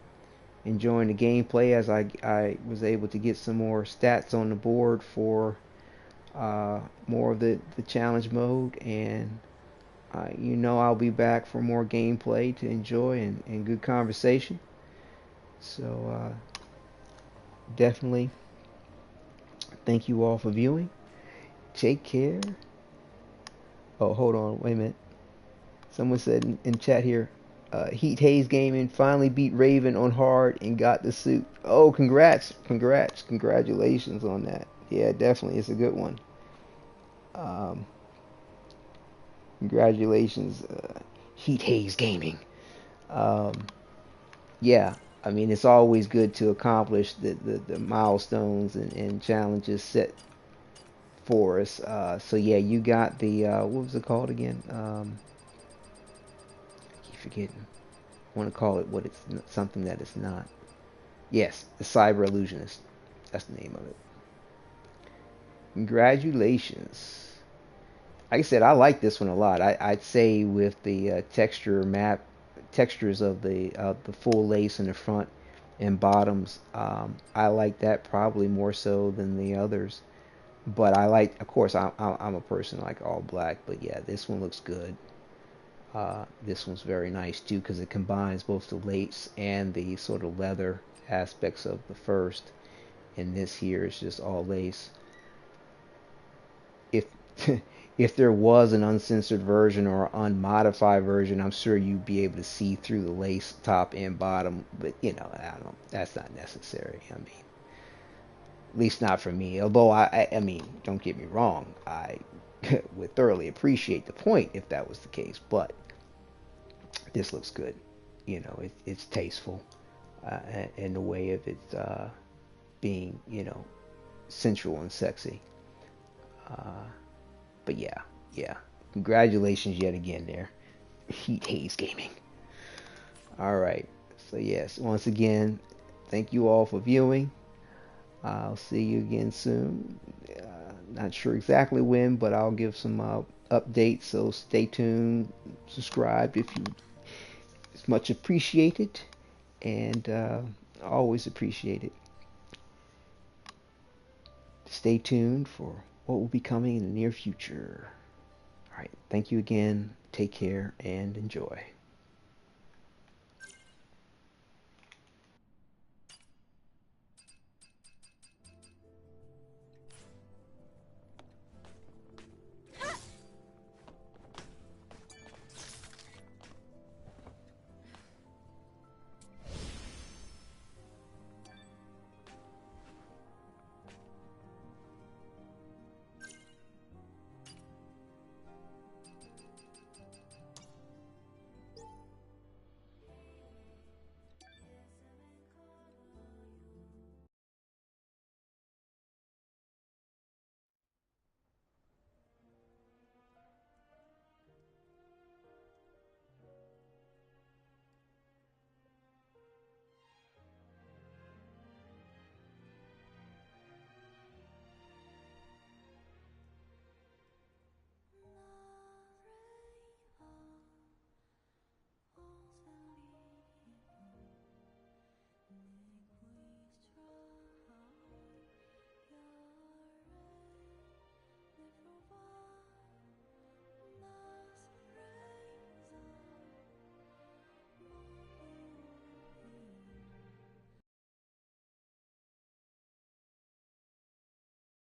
enjoying the gameplay as I was able to get some more stats on the board for more of the challenge mode. And I'll be back for more gameplay to enjoy and good conversation. So definitely thank you all for viewing. Take care. Oh, hold on. Wait a minute. Someone said in chat here, Heat Haze Gaming finally beat Raven on hard and got the suit. Oh, congratulations on that. Yeah, definitely. It's a good one. Congratulations, Heat Haze Gaming. Yeah, I mean, it's always good to accomplish the milestones and challenges set for us. So yeah, you got the, what was it called again? I keep forgetting. I want to call it what it's something that it's not. Yes, the Cyber Illusionist. That's the name of it. Congratulations. Like I said, I like this one a lot. I'd say with the textures of the full lace in the front and bottoms, I like that probably more so than the others. But I like, of course, I'm a person like all black. But yeah, this one looks good. This one's very nice too because it combines both the lace and the sort of leather aspects of the first. And this here is just all lace. if if there was an uncensored version or unmodified version, I'm sure you'd be able to see through the lace top and bottom. But I don't. That's not necessary. I mean, at least not for me. Although I mean, don't get me wrong. I would thoroughly appreciate the point if that was the case. But this looks good. It's tasteful in the way of it being, sensual and sexy. But yeah. Congratulations yet again there. Heat Haze Gaming. Alright. So yes, once again, thank you all for viewing. I'll see you again soon. Not sure exactly when, but I'll give some updates, so stay tuned. Subscribe if you... It's much appreciated, and always appreciated. Stay tuned for what will be coming in the near future. All right, thank you again. Take care and enjoy.